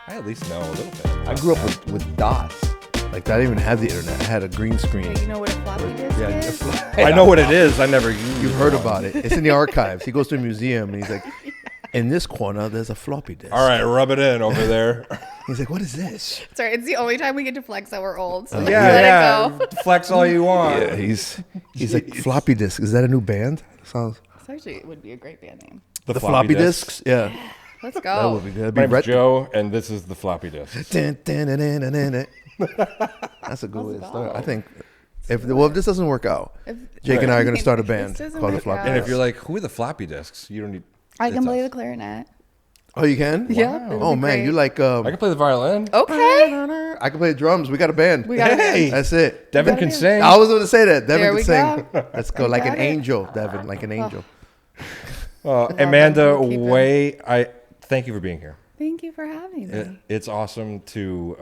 I at least know a little bit. I grew up with DOS. Like, I didn't even have the internet. I had a green screen. You know what a floppy disk is? I know what it is. I never used You've heard about it. It's in the archives. He goes to a museum and he's like, in this corner, there's a floppy disk. All right, rub it in over there. He's like, what is this? Sorry, it's the only time we get to flex that we're old. So Yeah. let it go. Flex all you want. Yeah, he's like, floppy disk. Is that a new band? Sounds. This actually would be a great band name. The floppy disks? Yeah. Let's That go. would be good. My name's Joe, and this is the floppy disk. That's a good way to start. I think if this doesn't work out, Jake and I are going to start a band called the Floppy And if Disks. you're like, who are the floppy disks? You don't need. I can it's play us. the clarinet. Oh, you can? Yeah. it would Oh be man, great. you like? I can play the violin. Okay. I can play drums. We got a band. We got a Hey. band. That's it. Devin can sing. I was going to say that. Devin There can we sing. go. Let's go. We Like an got it. angel, Devin. Like an angel. Amanda, We'll keep it. I thank you for being here. Thank you for having me. It's awesome to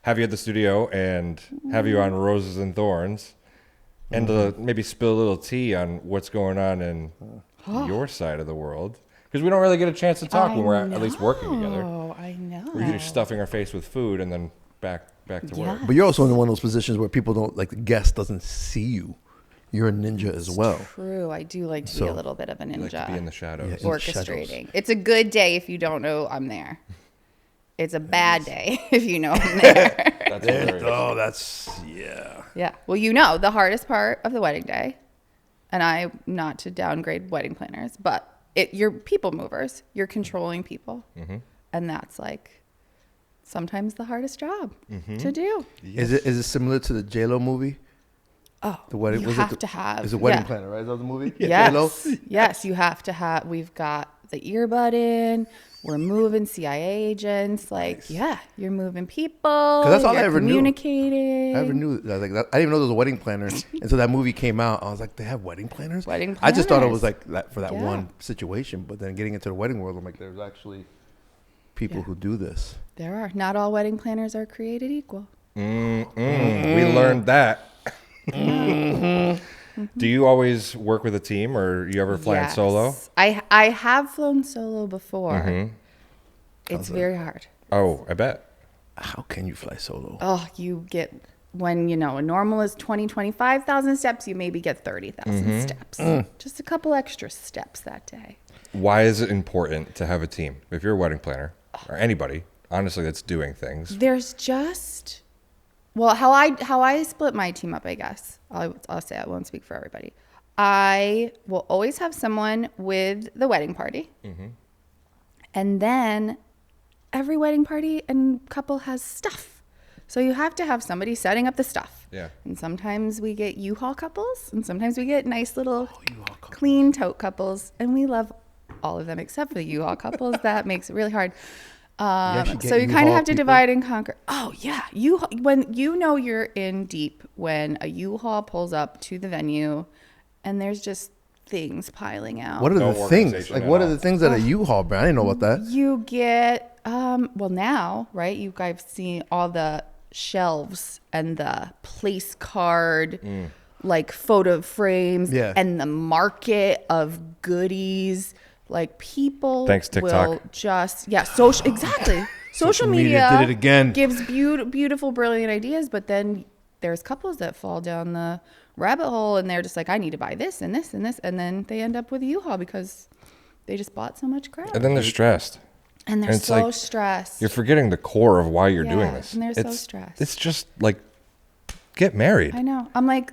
have you at the studio and have you on Roses and Thorns, and to maybe spill a little tea on what's going on in your side of the world, because we don't really get a chance to talk when we're at least working together. Oh, I know. We're usually stuffing our face with food and then back to work. But you're also in one of those positions where people don't, like, the guest doesn't see you. You're a ninja as well. True. I do like to be a little bit of a You like ninja. to be in the shadows. Yeah. In the orchestrating. It's a good day if you don't know I'm there. It's a bad day if you know I'm there. That's hilarious. Oh, that's, yeah. Yeah. Well, you know, the hardest part of the wedding day, and I, not to downgrade wedding planners, but you're people movers. You're controlling people. Mm-hmm. And that's like sometimes the hardest job to do. Is it similar to the J-Lo movie? Oh, The wedding you was have it to have. It's a wedding yeah. planner, right? Is that the movie? Yes. J-Lo? Yes, you have to have. We've got the earbud in. We're moving CIA agents. Like, yeah, you're moving people. that's all I you're ever knew. communicating. I never knew that. Like, I didn't even know there was a wedding planner until that movie came out. I was like, they have wedding planners? Wedding I just thought it planners. was like that for that Yeah. one situation. But then getting into the wedding world, I'm like, there's actually people who do this. There are. Not all wedding planners are created equal. We learned that. Do you always work with a team, or you ever fly it solo? Yes. I have flown solo before. Mm-hmm. It's very hard. Oh, I bet. How can you fly solo? Oh, you get, when, you know, a normal is 25,000 steps, you maybe get 30,000 steps. Just a couple extra steps that day. Why is it important to have a team? If you're a wedding planner, or anybody, honestly, that's doing things. There's just, well, how I split my team up, I guess. I'll say, I won't speak for everybody. I will always have someone with the wedding party. And then every wedding party and couple has stuff. So you have to have somebody setting up the stuff. Yeah. And sometimes we get U-Haul couples, and sometimes we get nice little clean tote couples. And we love all of them except for the U-Haul couples. That makes it really hard. actually get So you kind of U-Haul have to people? divide and conquer. Oh yeah, when you know you're in deep when a U-Haul pulls up to the venue, and there's just things piling out. What are No the things? organization Like, at what are all. the things that a U-Haul brand? I didn't know about that. You get well now, right? You guys seen all the shelves and the place card, like photo frames, Yeah. and the market of goodies. Like people Thanks, TikTok. will just social exactly. Social media media did it again. gives beautiful, brilliant ideas, but then there's couples that fall down the rabbit hole and they're just like, I need to buy this and this and this, and then they end up with a U-Haul because they just bought so much crap. And then they're stressed. And they're And it's so like, stressed. You're forgetting the core of why you're doing Yeah, this. and they're so stressed. It's just like, get married. I know. I'm like,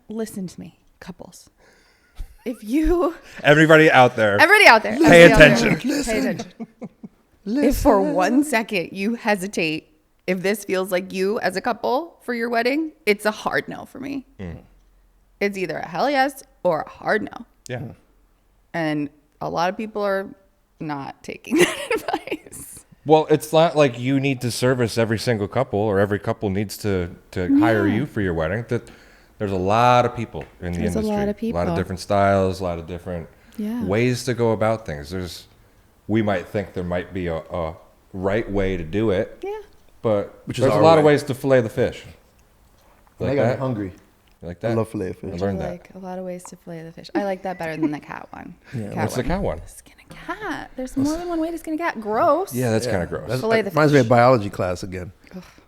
listen to me, couples. If you, Everybody out there. everybody out there, Pay everybody out there, attention. pay attention. If for 1 second you hesitate, if this feels like you as a couple for your wedding, it's a hard no for me. It's either a hell yes or a hard no. Yeah. And a lot of people are not taking that advice. Well, it's not like you need to service every single couple, or every couple needs to hire you for your wedding. That there's a lot of people in the There's a industry. lot of people. A lot of different styles, a lot of different Yeah. ways to go about things. We might think there might be a right way to do it, Yeah. but Which is there's a our lot of way. ways to fillet the fish. I Like got that. hungry. You like that? I love fillet of fish. I learned that. Like a lot of ways to fillet the fish. I like that better than the cat one. Yeah, What's the cat one? Skin a cat. There's more than one way to skin a cat. Gross. Yeah, that's kind of gross. Fillet the Reminds me fish. of biology class again.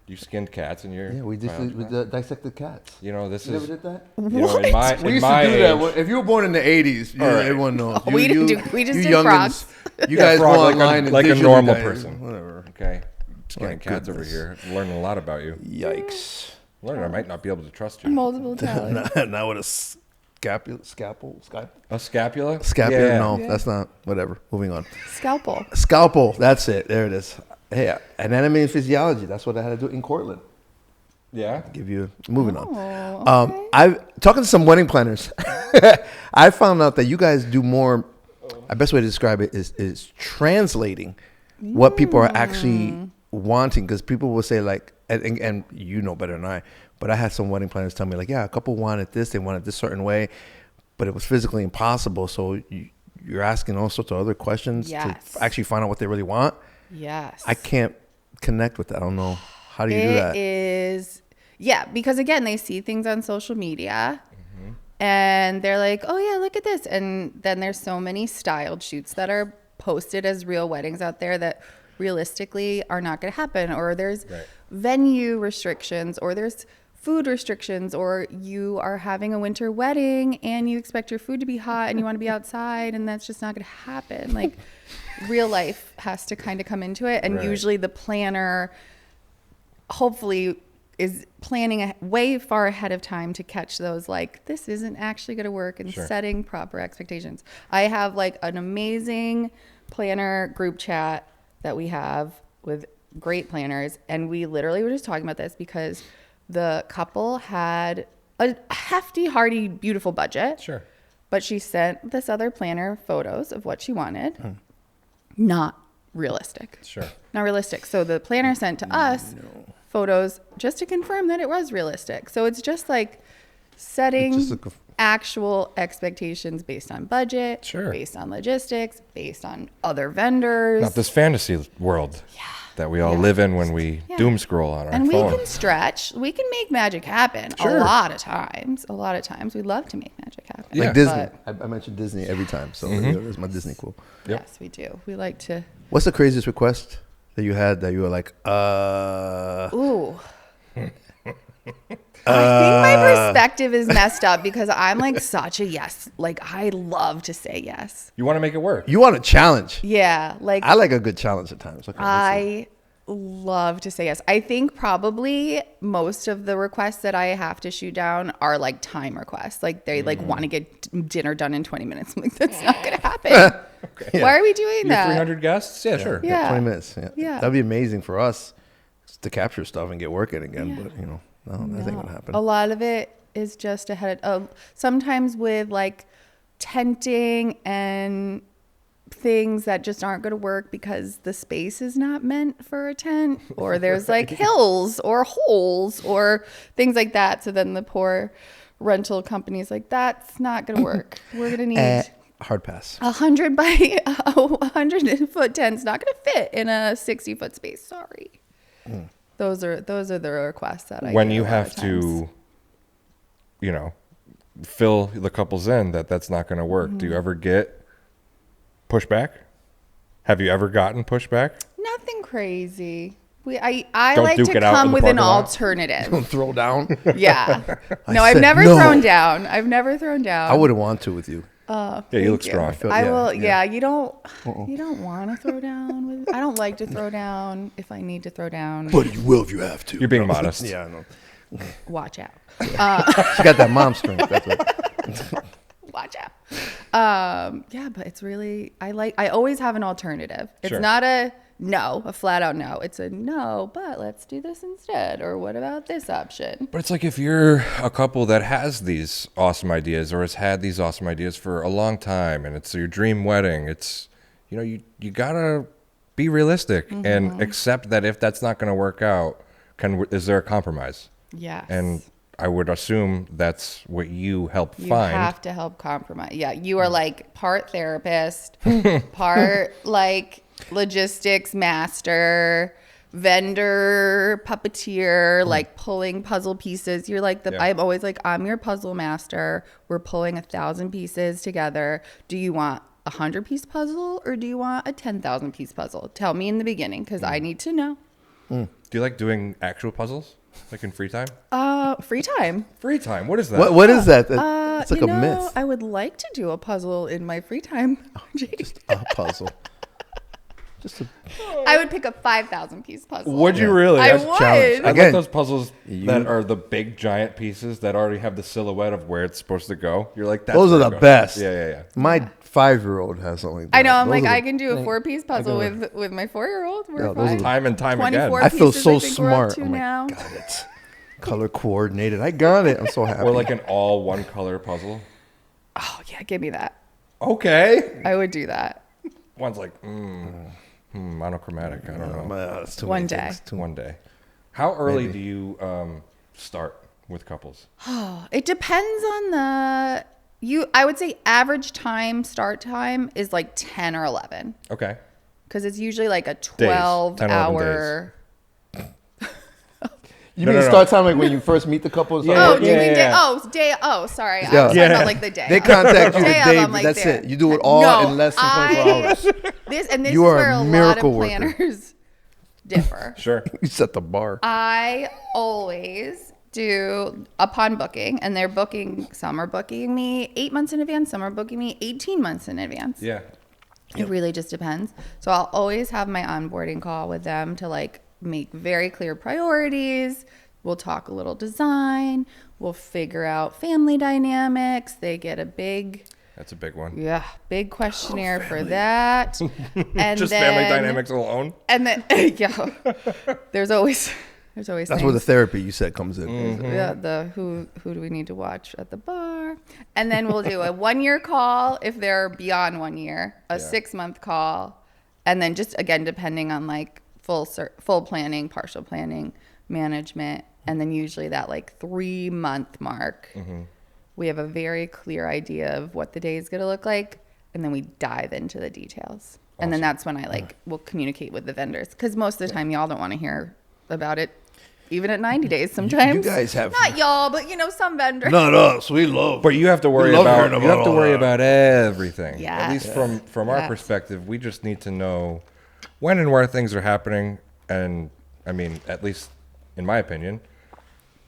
You skinned cats and you're... Yeah, we dissected cats. You know, this You is... never did that? You know, in my, We in used my to do age, that. If you were born in the 80s, right. everyone knows. We didn't do- we just you did youngins, frogs. You guys frog go like online a, and like a visually normal guys- person. Whatever. Okay. Skinning My cats over goodness. here. Learning a lot about you. Yikes. Learning I might not be able to trust you. Multiple times. Not with a scapula. A scapula? Scapula? Yeah. No, Yeah. that's not. Whatever. Moving on. Scalpel. Scalpel. That's it. There it is. Hey, anatomy and physiology. That's what I had to do in Cortland. Yeah? Give you. Moving on. Oh, okay. I talking to some wedding planners. I found out that you guys do more. The best way to describe it is translating what people are actually wanting, because people will say like, and you know better than I, but I had some wedding planners tell me like, yeah, a couple wanted this, they wanted this certain way, but it was physically impossible. So you're asking all sorts of other questions Yes. to actually find out what they really want. Yes. I can't connect with that. I don't know. How do you do that? It is, yeah, because again, they see things on social media and they're like, oh yeah, look at this. And then there's so many styled shoots that are posted as real weddings out there that realistically are not going to happen. Or there's venue restrictions, or there's food restrictions, or you are having a winter wedding and you expect your food to be hot and you want to be outside, and that's just not going to happen. Like real life has to kind of come into it. And usually the planner hopefully is planning way far ahead of time to catch those, like, this isn't actually going to work, and setting proper expectations. I have like an amazing planner group chat that we have with great planners. And we literally were just talking about this because the couple had a hefty, hearty, beautiful budget. Sure. But she sent this other planner photos of what she wanted. Not realistic. Sure. Not realistic. So the planner sent to us photos just to confirm that it was realistic. So it's just like setting actual expectations based on budget, based on logistics, based on other vendors. Not this fantasy world that we all live in when we doom scroll on our phone. And we can stretch. We can make magic happen a lot of times. A lot of times. We love to make magic happen. Like Disney. I mentioned Disney every time. So that's my Disney quote. Yes, we do. We like to. What's the craziest request that you had that you were like, Ooh. I think my perspective is messed up because I'm like such a yes. Like, I love to say yes. You want to make it work. You want a challenge. Yeah. Like, I like a good challenge at times. Okay, I love to say yes. I think probably most of the requests that I have to shoot down are like time requests. Like, they like want to get dinner done in 20 minutes. I'm like, that's not going to happen. Why are we doing that? 300 guests? Yeah, sure. Yeah. 20 minutes. Yeah. That'd be amazing for us to capture stuff and get working again. But, you know, no, that ain't going to happen. A lot of it is just ahead of, sometimes with like tenting and things that just aren't going to work because the space is not meant for a tent, or there's like hills or holes or things like that. So then the poor rental company's like, that's not going to work. We're going to need hard pass. 100 by 100 foot tent's not going to fit in a 60 foot space. Sorry. Those are the requests that I when get you a lot have of times. to, you know, fill the couples in that's not going to work. Do you ever get pushback? Have you ever gotten pushback? Nothing crazy. I Don't like duke to it out in come the with an parking lot? alternative. Don't throw down. Yeah. No, I I've said never no. thrown down. I've never thrown down. I wouldn't want to with you. Yeah, you look strong. I will. Yeah, you don't want to throw down. I don't like to throw down if I need to throw down. But you will if you have to. You're being modest. Yeah, I know. Watch out. She got that mom strength. That's what. Watch out. Yeah, but it's really, I always have an alternative. It's not a flat out no. It's a no, but let's do this instead. Or what about this option? But it's like if you're a couple that has these awesome ideas or has had these awesome ideas for a long time and it's your dream wedding, it's, you know, you gotta be realistic and accept that if that's not going to work out, is there a compromise? Yes. And I would assume that's what you help You find. have to help compromise. Yeah, you are like part therapist, part like logistics master, vendor, puppeteer, like pulling puzzle pieces. You're like I'm always like, I'm your puzzle master. We're pulling 1,000 pieces together. Do you want a 100-piece puzzle or do you want a 10,000-piece puzzle? Tell me in the beginning because I need to know. Do you like doing actual puzzles, like in free time? Free time. Free time. What is that? What is that? It's like a know, myth. I would like to do a puzzle in my free time. Just a puzzle. I would pick a 5,000-piece puzzle. Would you really? I That's would. challenge. I Again, like those puzzles that are the big giant pieces that already have the silhouette of where it's supposed to go. You're like, that's Those are where the it goes. best. Yeah. My 5-year-old has something like that. I know. I'm Those like, are I the- can do a 4-piece puzzle with my 4-year-old. We're Yeah, those are fine. the- Time and time again. 24 I feel pieces, so I think we're up smart. to I'm like, now. got it. Color coordinated. I got it. I'm so happy. Or like an all one color puzzle. Oh yeah, give me that. Okay. I would do that. One's like, monochromatic. I don't know. That's too One many day. things. Too One day. How early Maybe. do you start with couples? It depends on the I would say average start time is like 10 or 11 Okay. because it's usually like a 10 or 11 12-hour. You No, mean no, no. start time like when you first meet the couple? It's like, Oh, Yeah, do you mean yeah, day? yeah. Oh, day. Oh, sorry. I Yeah. was talking about like the day. They of. contact you the Day of, day, I'm but like that's there. it. You do it all No, in less than 24 hours. This You is are where a a lot miracle of worker. planners differ. Sure. You set the bar. I always do upon booking, and they're booking. Some are booking me 8 months in advance. Some are booking me 18 months in advance. Yeah. It really just depends. So I'll always have my onboarding call with them to like make very clear priorities. We'll talk a little design. We'll figure out family dynamics. They get a big That's a big one. big questionnaire for that. And Just then, family dynamics alone. And then there's always That's things. where the therapy you said comes in. Yeah, the who do we need to watch at the bar? And then we'll do a 1-year call if they're beyond 1 year, a 6-month call, and then just again depending on like full planning, partial planning, management, and then usually that like 3-month mark, we have a very clear idea of what the day is going to look like, and then we dive into the details. And then that's when I will communicate with the vendors because most of the time y'all don't want to hear about it. Even at 90 days, sometimes. You guys have not y'all, but some vendors. not us. We love. But you have to worry love about hearing about all that. about everything. At Yes. least from our Yes. perspective, we just need to know when and where things are happening. And I mean, at least in my opinion,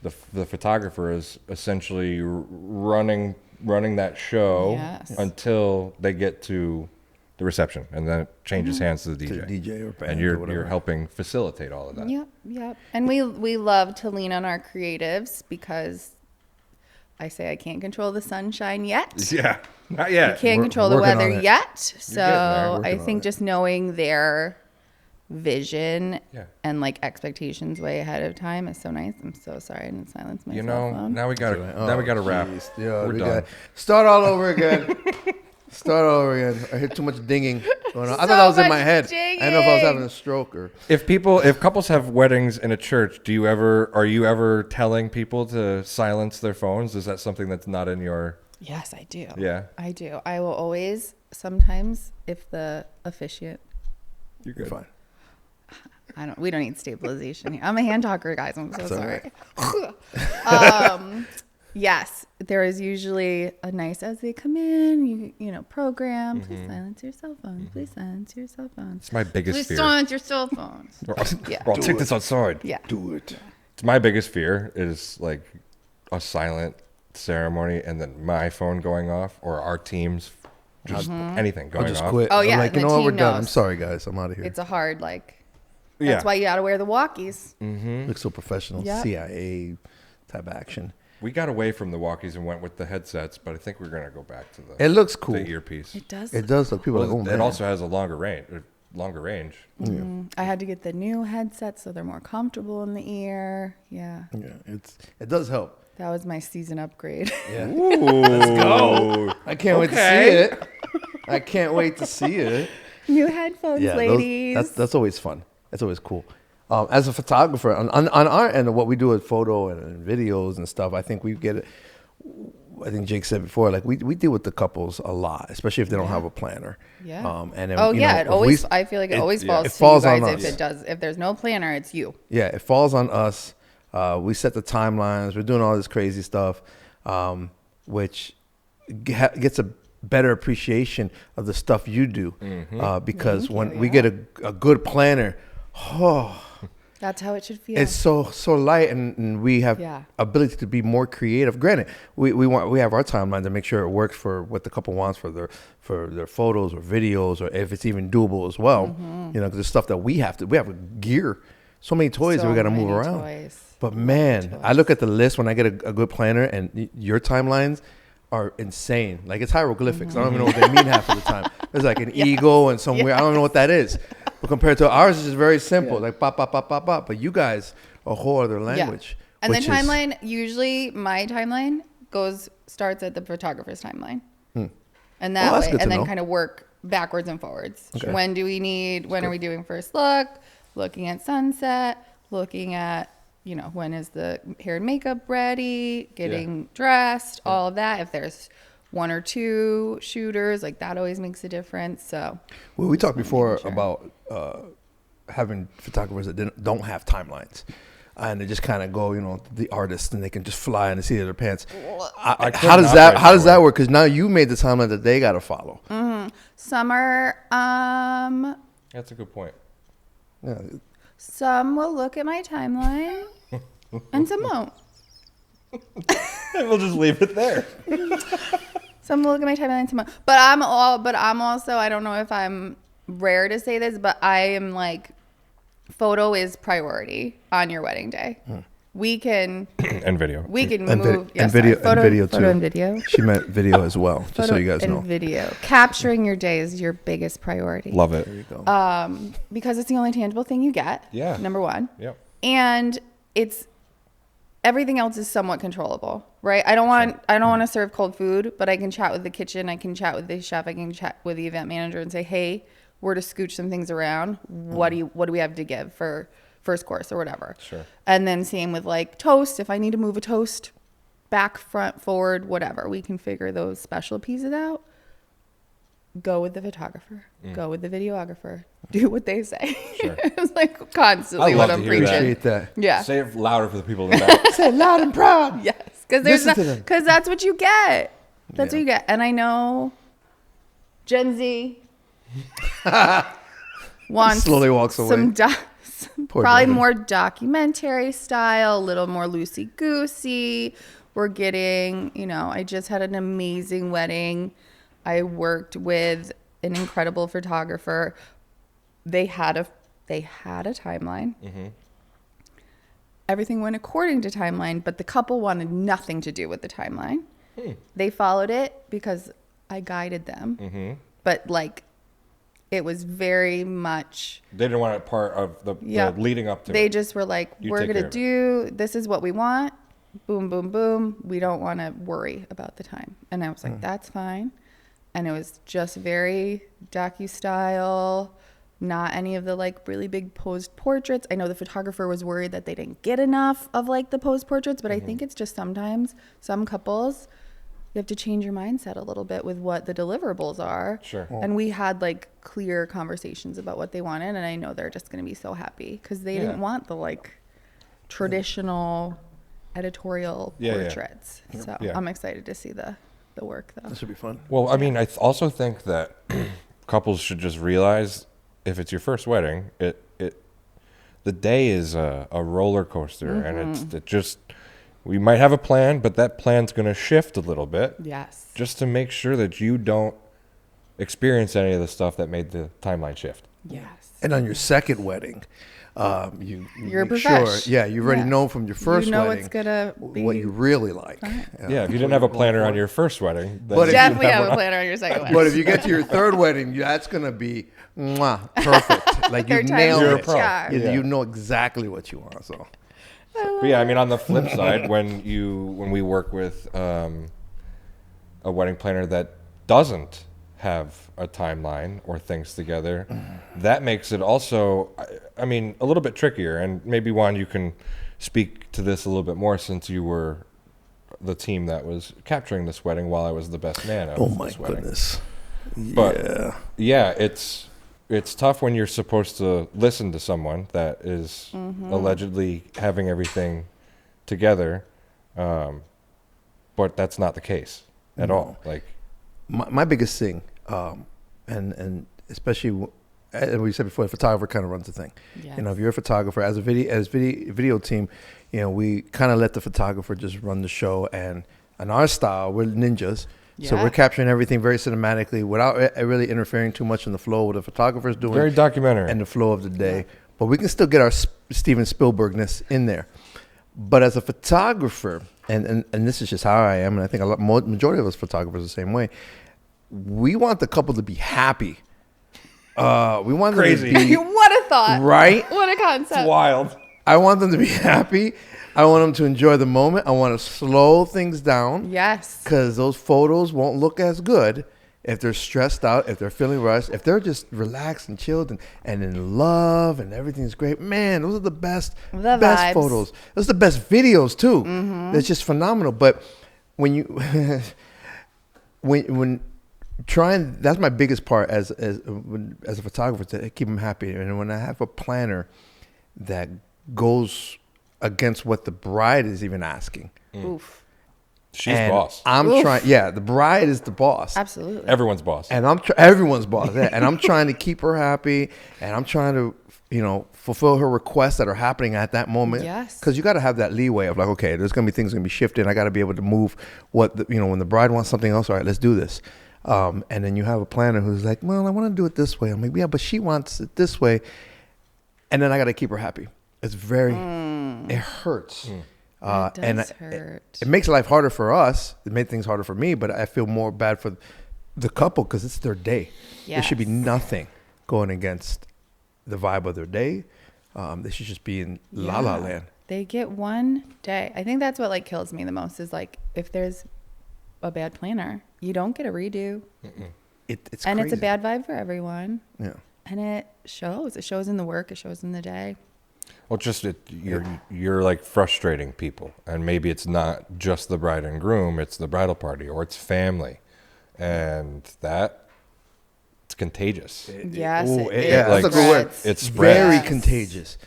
the photographer is essentially running that show Yes. until they get to the reception, and then it changes hands to the DJ. To the DJ or band and or you're whatever. helping facilitate all of that. Yep. And we love to lean on our creatives because I say I can't control the sunshine yet. Yeah, not yet. I can't We're control the working on weather it. yet. getting there. So Working I on think it. just knowing their vision Yeah. and like expectations way ahead of time is so nice. I'm so sorry I didn't silence my You cell know, phone. now we gotta wrap. Jeez. Yeah, We're we done. got start all over again. Start all over again. I heard too much dinging going on. I thought So that was in my much head. I didn't know if I was dinging. having a stroke or. If couples have weddings in a church, are you ever telling people to silence their phones? Is that something that's not in your? Yes, I do. Yeah. I do. I will always, sometimes, if the officiant, You're You're fine. we don't need stabilization here. I'm a hand talker, guys. I'm so That's sorry. Yes, there is usually a nice as they come in, you know, program. Please silence your cell phone. Please silence your cell phone. It's my biggest Please fear. silence your cell phones. Yeah. I'll take this outside. Yeah. Do it. It's my biggest fear is like a silent ceremony and then my phone going off or our team's just anything going I'll just off. quit. Oh, I'm yeah, like, you the know what? We're team done. I'm knows. sorry, guys. I'm out of here. It's a hard, like, Yeah. that's why you got to wear the walkies. Look so professional. Yep. CIA type action. We got away from the walkies and went with the headsets, but I think we're gonna go back to It looks cool. the earpiece. It does. It does look. People are like, oh It man. also has a longer range. I had to get the new headsets so they're more comfortable in the ear. Yeah. Yeah, it does help. That was my season upgrade. Yeah. Let's go. I can't wait to see Okay. it. I can't wait to see it. New headphones, Yeah, ladies. that's always fun. That's always cool. As a photographer, on our end of what we do with photo and videos and stuff, I think we get it. I think Jake said before, like we deal with the couples a lot, especially if they don't have a planner. Yeah. And then, It always. I feel like it always falls to you guys. If there's no planner, it's you. Yeah, it falls on us. We set the timelines. We're doing all this crazy stuff, which gets a better appreciation of the stuff you do. Because when we get a good planner, that's how it should feel. it's so light, and we have ability to be more creative. Granted, we have our timeline to make sure it works for what the couple wants for their photos or videos, or if it's even doable as well. You know, 'cause there's stuff that we have gear, so many toys that we got to move around. But man, I look at the list when I get a good planner, and your timelines are insane. Like, it's hieroglyphics. I don't even know what they mean half of the time. There's like an eagle and somewhere. I don't know what that is. But compared to ours, it's just very simple. Like pop, pop, pop, pop, pop. But you guys, a whole other language. And the timeline, usually my timeline starts at the photographer's timeline. And that way, and then kind of work backwards and forwards. Okay. When are we doing first look? Looking at sunset, looking at, when is the hair and makeup ready, getting dressed, all of that. If there's one or two shooters, like that always makes a difference. So, well, we talked before about having photographers that don't have timelines, and they just kind of go, the artist, and they can just fly in the seat of their pants. How does that work? Because now you made the timeline that they got to follow. Summer, that's a good point. Yeah. Some will look at my timeline, and some won't. And we'll just leave it there. Some will look at my timeline, and some won't. But I'm also, I don't know if I'm rare to say this, but I am like, photo is priority on your wedding day. We can and video. We can and move and video too. Photo and video. She meant video as well, just so you guys know. And video. Capturing your day is your biggest priority. Love it. There you go. Because it's the only tangible thing you get. Yeah. Number one. Yep. And everything else is somewhat controllable, right? I don't want to serve cold food, but I can chat with the kitchen. I can chat with the chef. I can chat with the event manager and say, hey, we're to scooch some things around. What do we have to give for first course or whatever? Sure. And then same with like toast. If I need to move a toast back, front, forward, whatever, we can figure those special pieces out. Go with the photographer. Go with the videographer. Do what they say. Sure. It's like constantly what I'm preaching. Appreciate that. Yeah. Say it louder for the people in the back. Say it loud and proud. Yes. Because that's what you get. That's what you get. And I know Gen Z wants slowly walks away. Probably more documentary style, a little more loosey-goosey. We're getting, I just had an amazing wedding. I worked with an incredible photographer. They had a timeline. Everything went according to timeline, but the couple wanted nothing to do with the timeline. They followed it because I guided them. But it was very much. They didn't want it part of the leading up to They it. just were like, we're going to this is what we want. Boom, boom, boom. We don't want to worry about the time. And I was like, that's fine. And it was just very docu-style, not any of the really big posed portraits. I know the photographer was worried that they didn't get enough of the posed portraits, but I think it's just sometimes some couples, you have to change your mindset a little bit with what the deliverables are. Sure. And we had clear conversations about what they wanted, and I know they're just going to be so happy because they didn't want the traditional editorial portraits. So I'm excited to see the work though. This should be fun. Well, I mean, I also think that couples should just realize if it's your first wedding, the day is a roller coaster, and we might have a plan, but that plan's going to shift a little bit. Yes. Just to make sure that you don't experience any of the stuff that made the timeline shift. Yes. And on your second wedding, you're make sure, profesh. you already know from your first wedding it's gonna be what you really like. Yeah, if you didn't have a planner on your first wedding, then But definitely have a planner on your second wedding. But if you get to your third wedding, that's gonna be perfect. Like you nailed it. You know exactly what you want. So. But yeah, I mean, on the flip side, when we work with a wedding planner that doesn't have a timeline or things together, that makes it also, I mean, a little bit trickier. And maybe Juan, you can speak to this a little bit more since you were the team that was capturing this wedding while I was the best man of Oh my this wedding. goodness. But yeah, it's tough when you're supposed to listen to someone that is allegedly having everything together, but that's not the case at all. Like my biggest thing, and especially as we said before, the photographer kind of runs the thing. Yes. You know, if you're a photographer, as a video team, you know, we kind of let the photographer just run the show, and in our style, we're ninjas. So Yeah. we're capturing everything very cinematically without really interfering too much in the flow of what the photographer's doing. very documentary. And the flow of the day. But we can still get our Steven Spielbergness in there. But as a photographer, and this is just how I am, and I think majority of us photographers are the same way, we want the couple to be happy. We want Crazy. them to be, What a thought. right? What a concept. It's wild. I want them to be happy. I want them to enjoy the moment. I want to slow things down. Yes. Because those photos won't look as good if they're stressed out, if they're feeling rushed, if they're just relaxed and chilled and in love and everything's great. Man, those are the best vibes. photos. Those are the best videos too. It's just phenomenal. But when you when trying, that's my biggest part as a photographer, to keep them happy. And when I have a planner that goes against what the bride is even asking. Oof. She's and boss. I'm Oof. trying. Yeah, the bride is the boss. Absolutely. Everyone's boss. And everyone's boss. Yeah. And I'm trying to keep her happy, and I'm trying to, you know, fulfill her requests that are happening at that moment. Yes. Because you got to have that leeway of like, okay, there's gonna be things gonna be shifting. I got to be able to move when the bride wants something else. All right, let's do this. And then you have a planner who's like, well, I want to do it this way. I'm like, yeah, but she wants it this way. And then I got to keep her happy. It's very, it hurts. It and does hurt. it makes life harder for us. It made things harder for me, but I feel more bad for the couple because it's their day. There should be Yes. nothing going against the vibe of their day. They should just be in la la Yeah. land. They get one day. I think that's what like kills me the most is like if there's a bad planner, you don't get a redo. It's And crazy. it's a bad vibe for everyone. Yeah. And it shows. It shows in the work. It shows in the day. Well, you're like frustrating people, and maybe it's not just the bride and groom; it's the bridal party or it's family, and it's contagious. Yes. Ooh, it yeah, is. that's a good word. Spreads. It spreads. Very Yes. contagious.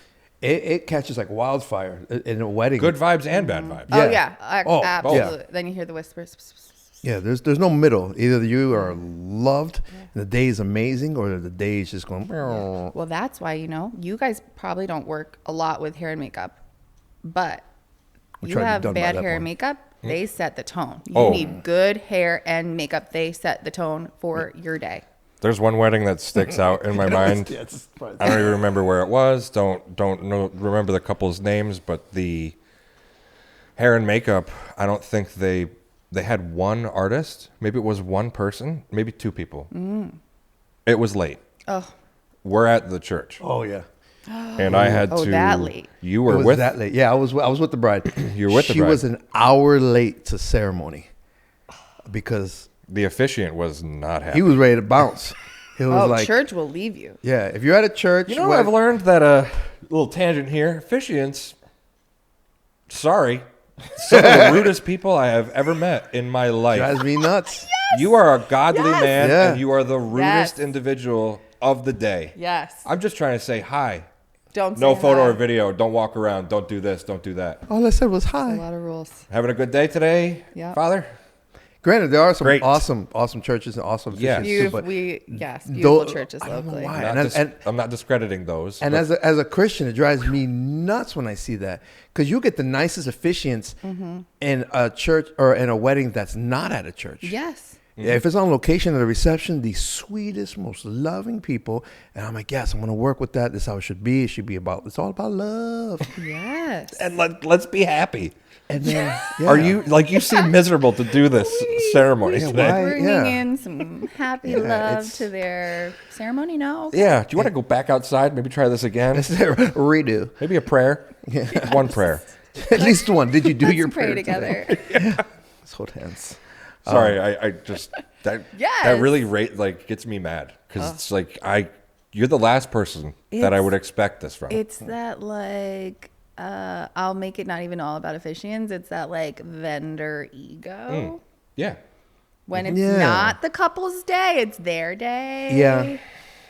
It catches like wildfire in a wedding. Good vibes and bad vibes. Oh, Yeah. yeah. Oh, Absolutely. Then you hear the whispers. Yeah, there's no middle. Either you are loved and the day is amazing, or the day is just going. Yeah. Well, that's why, you guys probably don't work a lot with hair and makeup, but We you try to be have done by bad that hair and point. makeup. They set the tone. You Oh. need good hair and makeup. They set the tone for your day. There's one wedding that sticks out in my mind. Yeah, it's surprising. I don't even remember where it was. Don't remember the couple's names, but the hair and makeup, I don't think they had one artist. Maybe it was one person, maybe two people. It was late. Oh, We're at the church, Oh yeah, and I had Oh, to. that late. You it were was with that late. Yeah, I was with the bride. You were with the She bride. was an hour late to ceremony because the officiant was not happy. he was ready to bounce. He was like, church will leave you. yeah, if you're at a church, You know what I've learned? That little tangent here. Officiants, sorry, some of the rudest people I have ever met in my life. drives me nuts. You are a godly Yes. man, Yeah. and you are the rudest Yes. individual of the day. Yes. I'm just trying to say hi. Don't No say photo hi. or video. Don't walk around. Don't do this. Don't do that. All I said was A hi. lot of rules. Having a good day today, Yeah. Father? Granted, there are some Great. awesome churches and awesome Yes. officiants too, but Beautiful churches I don't know locally. why. Not I'm not discrediting those. And but as a Christian, it drives me nuts when I see that, because you get the nicest officiants in a church or in a wedding that's not at a church. Yes. Yeah, if it's on location at a reception, the sweetest, most loving people, and I'm like, yes, I'm gonna work with that. This is how it should be. It should be about. It's all about love. Yes. and let's be happy. And then, Are you you seem miserable to do this ceremony Yeah, today? why? Bringing Yeah. in some happy Yeah, love it's- to their ceremony. No. Okay. Yeah. Do you want to go back outside? Maybe try this again. redo? Maybe a prayer. One prayer. At least one. Did you do Let's your pray prayer together. Let's hold hands. Sorry, I just that Yes. really gets me mad because it's like you're the last person that I would expect this from. It's that like I'll make it not even all about officiants. It's that like vendor ego. Yeah. When it's Yeah. not the couple's day, it's their day. Yeah.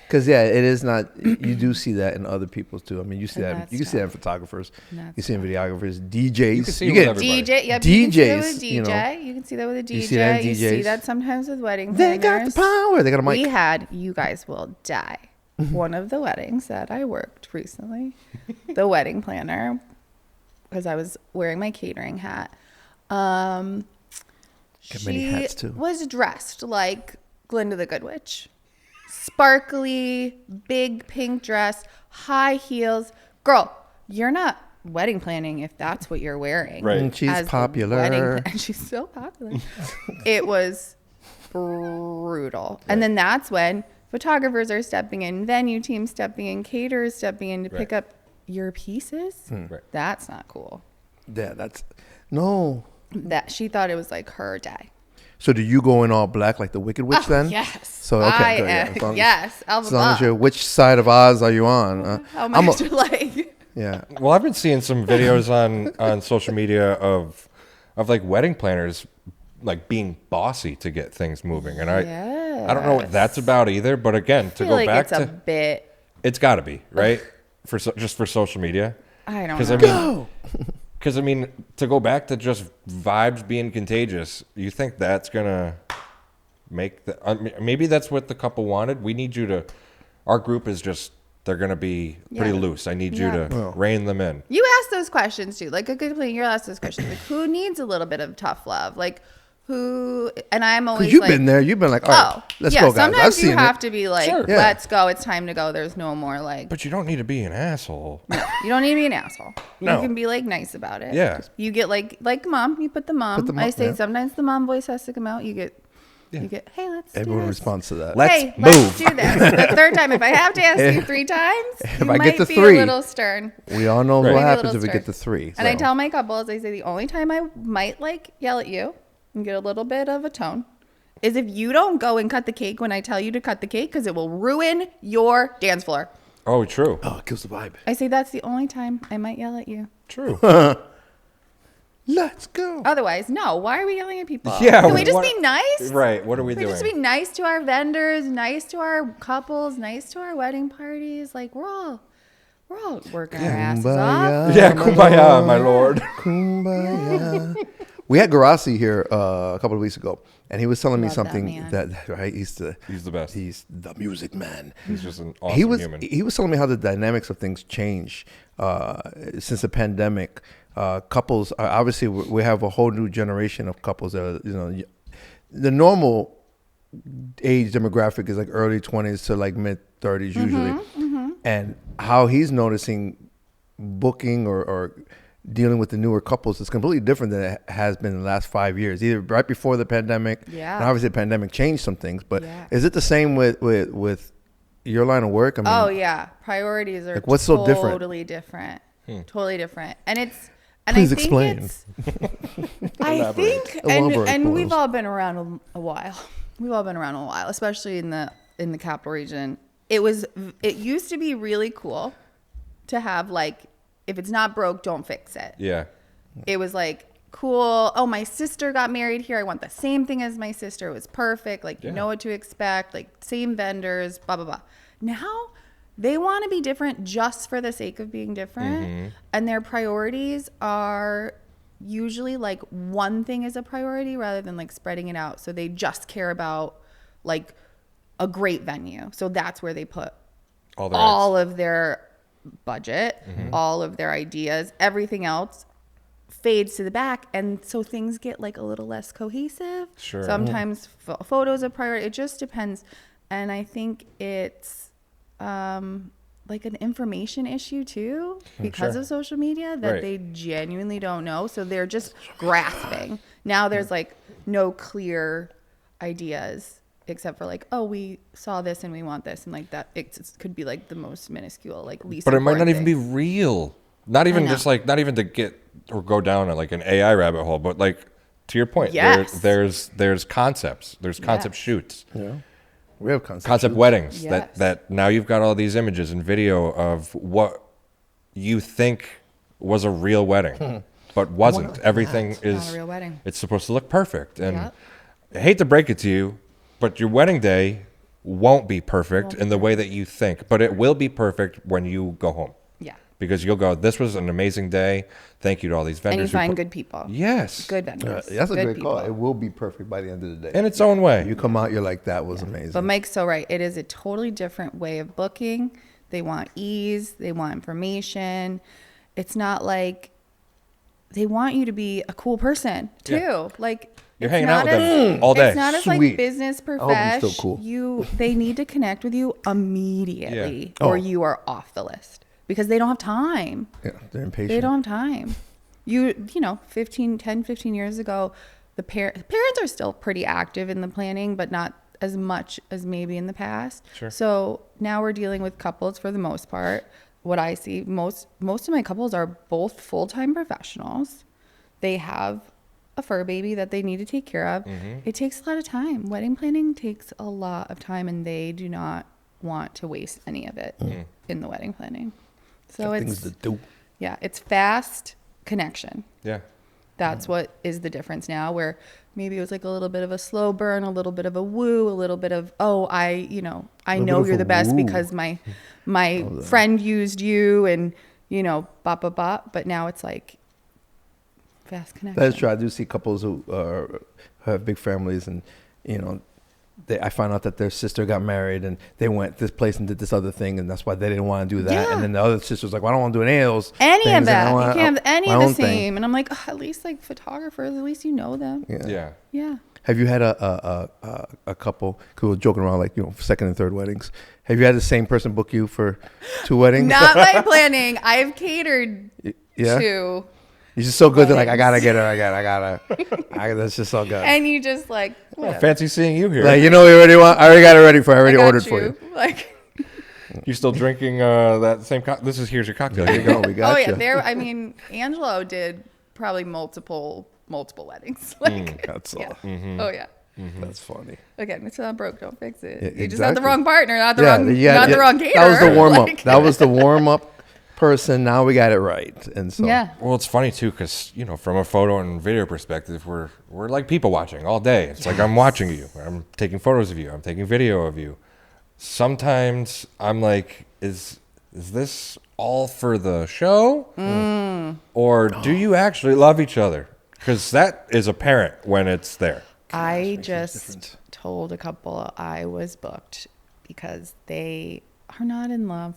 Because it is not. You do see that in other people's too. I mean, you see And that. that's You can see that in tough. photographers. That's You see it in videographers, DJs. You can see it you with get everybody. DJ, yep, DJs, you can see that with a you know. DJ. You can see that with a DJ. You see that in You see DJs. that sometimes with wedding They got the planners. power. They got a mic. We had, you guys will die. One of the weddings that I worked recently, the wedding planner, because I was wearing my catering hat. Got many She hats, too. was dressed like Glinda the Good Witch. Sparkly, big pink dress, high heels. Girl, you're not wedding planning if that's what you're wearing. Right. And she's as the popular. and she's so popular. It was brutal. And then that's when photographers are stepping in, venue team stepping in, caterers stepping in to pick Right. up your pieces. Right. That's not cool. Yeah, that's no. That she thought it was like her day. So do you go in all black like the Wicked Witch then? Yes. So okay, I good, yeah. am. As long as- Yes. As long as you're, which side of Oz are you on? How I'm much a- like yeah. Well, I've been seeing some videos on social media of like wedding planners like being bossy to get things moving, and I don't know what that's about either. But again, I to feel go like back it's a to bit. it's got to be right just for social media. I don't 'Cause know. I mean, because I mean, to go back to just vibes being contagious, you think that's gonna make the? I mean, maybe that's what the couple wanted. We need you to. Our group is just. They're gonna be pretty Yeah. loose. I need you Yeah. to rein them in. You ask those questions too. Like a good plan, you're asked those questions. Like who needs a little bit of tough love? Like who? And I'm always Because you've like, been there. You've been like, all right, let's yeah, go, guys. I've sometimes seen you have it. to be like, Sure. Yeah. let's go. It's time to go. There's no more like. But you don't need to be an asshole. You don't need to be an asshole. No. You can be like nice about it. Yeah. You get like mom. You put the mom. Put the mom, I say yeah. sometimes the mom voice has to come out. You get. Hey, let's Everyone do this. responds to that. Let's Hey, move. let's do this. The third time, if I have to ask you 3 times, you I might get to be 3, a little stern. We all know Right. what Maybe a happens little if we stern. get to 3. And I so. tell my couples, I say the only time I might like yell at you and get a little bit of a tone is if you don't go and cut the cake when I tell you to cut the cake because it will ruin your dance floor. Oh, true. Oh, it kills the vibe. I say that's the only time I might yell at you. True. Let's go. Otherwise, no. Why are we yelling at people? Yeah, Can we just what- be nice? Right. What are we Can we doing? just be nice to our vendors, nice to our couples, nice to our wedding parties? Like we're all working our asses off. Yeah, kumbaya, my lord. Kumbaya. We had Garasi here a couple of weeks ago, and he was telling me Love that something man. that right. He's the best. He's the music man. He's just an awesome human. He was telling me how the dynamics of things change since the pandemic. Couples obviously we have a whole new generation of couples that are, the normal age demographic is like early 20s to like mid 30s usually, and how he's noticing booking or dealing with the newer couples is completely different than it has been in the last 5 years, either right before the pandemic. Yeah. And obviously the pandemic changed some things, but Yeah. is it the same with your line of work? I mean, Oh yeah, priorities are Like, what's so different? totally different. Totally different, and it's. And Please I think explain. It's, I think, Elaborate, and we've please. all been around a while. We've all been around a while, especially in the capital region. It used to be really cool to have like, if it's not broke, don't fix it. Yeah. It was like cool. Oh, my sister got married here. I want the same thing as my sister. It was perfect. Like you know what to expect. Like same vendors. Blah blah blah. Now they want to be different just for the sake of being different, and their priorities are usually like one thing is a priority rather than like spreading it out. So they just care about like a great venue. So that's where they put all of their budget, all of their ideas, everything else fades to the back, and so things get like a little less cohesive. Sure. Sometimes photos are priority. It just depends, and I think it's like an information issue too because Sure. of social media that Right. they genuinely don't know, so they're just grasping. Now there's like no clear ideas except for like, oh, we saw this and we want this, and like that it could be like the most minuscule, like least But it might not important even be thing. real. Not even know. just like, not even to get or go down like an AI rabbit hole, but like to your point, Yes. there's concepts, there's concept Yes. shoots, Yeah. We have concept shoots. weddings Yes. that now you've got all these images and video of what you think was a real wedding, but wasn't. Everything Not is a real wedding. It's supposed to look perfect. And Yep. I hate to break it to you, but your wedding day won't be perfect in the way that you think, but it will be perfect when you go home. Yeah. Because you'll go, this was an amazing day. Thank you to all these And you vendors. who find put- good people. Yes. Good vendors. That's a good great people. call. It will be perfect by the end of the day. In its own way. You come out, you're like, that was amazing. But Mike's so right. It is a totally different way of booking. They want ease. They want information. It's not like they want you to be a cool person too. Yeah. Like You're it's hanging not out with them all day. It's not as like Sweet. business I hope I'm still profesh. cool. They need to connect with you immediately, Yeah. or Oh. you are off the list because they don't have time. Yeah, they're impatient. They don't have time. You know, 15 years ago, the parents are still pretty active in the planning, but not as much as maybe in the past. Sure. So now we're dealing with couples for the most part. What I see, most of my couples are both full-time professionals. They have a fur baby that they need to take care of. It takes a lot of time. Wedding planning takes a lot of time, and they do not want to waste any of it in the wedding planning. So Got it's things to do. yeah, it's fast connection. Yeah. That's what is the difference now, where maybe it was like a little bit of a slow burn, a little bit of a woo, a little bit of, oh, I know bit of you're a the best woo. because my friend used you, and but now it's like fast connection. That's true. I do see couples who have big families, and I found out that their sister got married, and they went this place and did this other thing, and that's why they didn't want to do that. Yeah. And then the other sister's like, well, I don't want to do any of those. Any things, of that. and I You want can't have any my of the own thing." same. And I'm like, at least like photographers, at least you know them. Yeah. Yeah. Yeah. Have you had a couple, because we were joking around, like, second and third weddings. Have you had the same person book you for 2 weddings? Not my planning. I've catered Yeah. to. You're just so good. They're like, I Weddings. gotta get her. That's just so good. And you just like, Well, fancy seeing you here. Like, we already want. I already got it ready for. I already I got ordered for you. Like, You still drinking that same here's your cocktail. There you go. We got oh you. yeah, Angelo did probably multiple weddings. Like, That's all. yeah. Oh yeah. That's funny. Again, it's not broke, don't fix it. Yeah, You just have the exactly. wrong partner, not the wrong caterer. That was the warm up. Like- That was the warm up person. Now we got it right. And so Yeah. Well, it's funny too, because from a photo and video perspective, we're like people watching all day. It's like I'm watching you. I'm taking photos of you. I'm taking video of you. Sometimes I'm like, is this all for the show, or do you actually love each other? Because that is apparent when it's there. I makes a just difference. told a couple I was booked because they are not in love.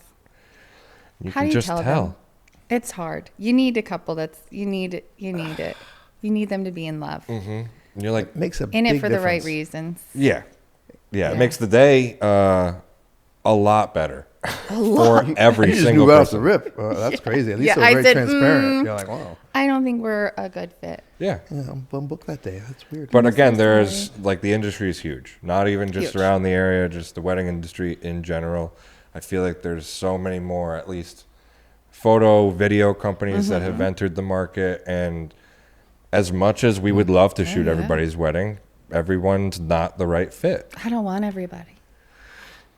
You How can do you just tell tell. them? It's hard. You need a couple you need it. You need them to be in love. And you're like, it makes a In big it for the right difference. reasons. yeah. Yeah. It makes the day a lot better for every You just single knew right off the person. rip. That's crazy. At least Yeah, they're I very said, transparent. You're like, wow. I don't think we're a good fit. Yeah. Yeah, I'm booked that day. That's weird. But again, so there's like the industry is huge. Not even just Huge. around the area, just the wedding industry in general. I feel like there's so many more, at least photo, video companies that have entered the market. And as much as we would love to shoot yeah. everybody's wedding, everyone's not the right fit. I don't want everybody.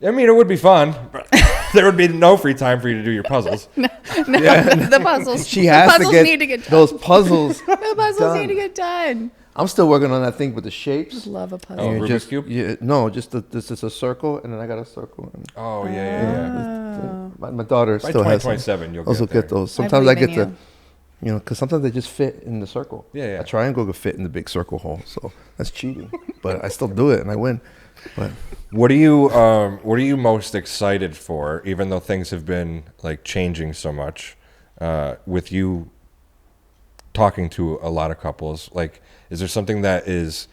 I mean, it would be fun, but there would be no free time for you to do your puzzles. The puzzles. She has the puzzles to need to get get done. those puzzles. The puzzles done. need to get done. I'm still working on that thing with the shapes. Love a puzzle. Oh, You Rubik's just, Cube? no, just this is a circle, and then I got a circle. And Oh, yeah. my daughter By still has some. 2027, you'll Also get there. get those. Sometimes I believe get in the, because sometimes they just fit in the circle. Yeah. A triangle could fit in the big circle hole, so that's cheating. But I still do it, and I win. But What are you most excited for, even though things have been like changing so much, with you talking to a lot of couples? Like, is there something that is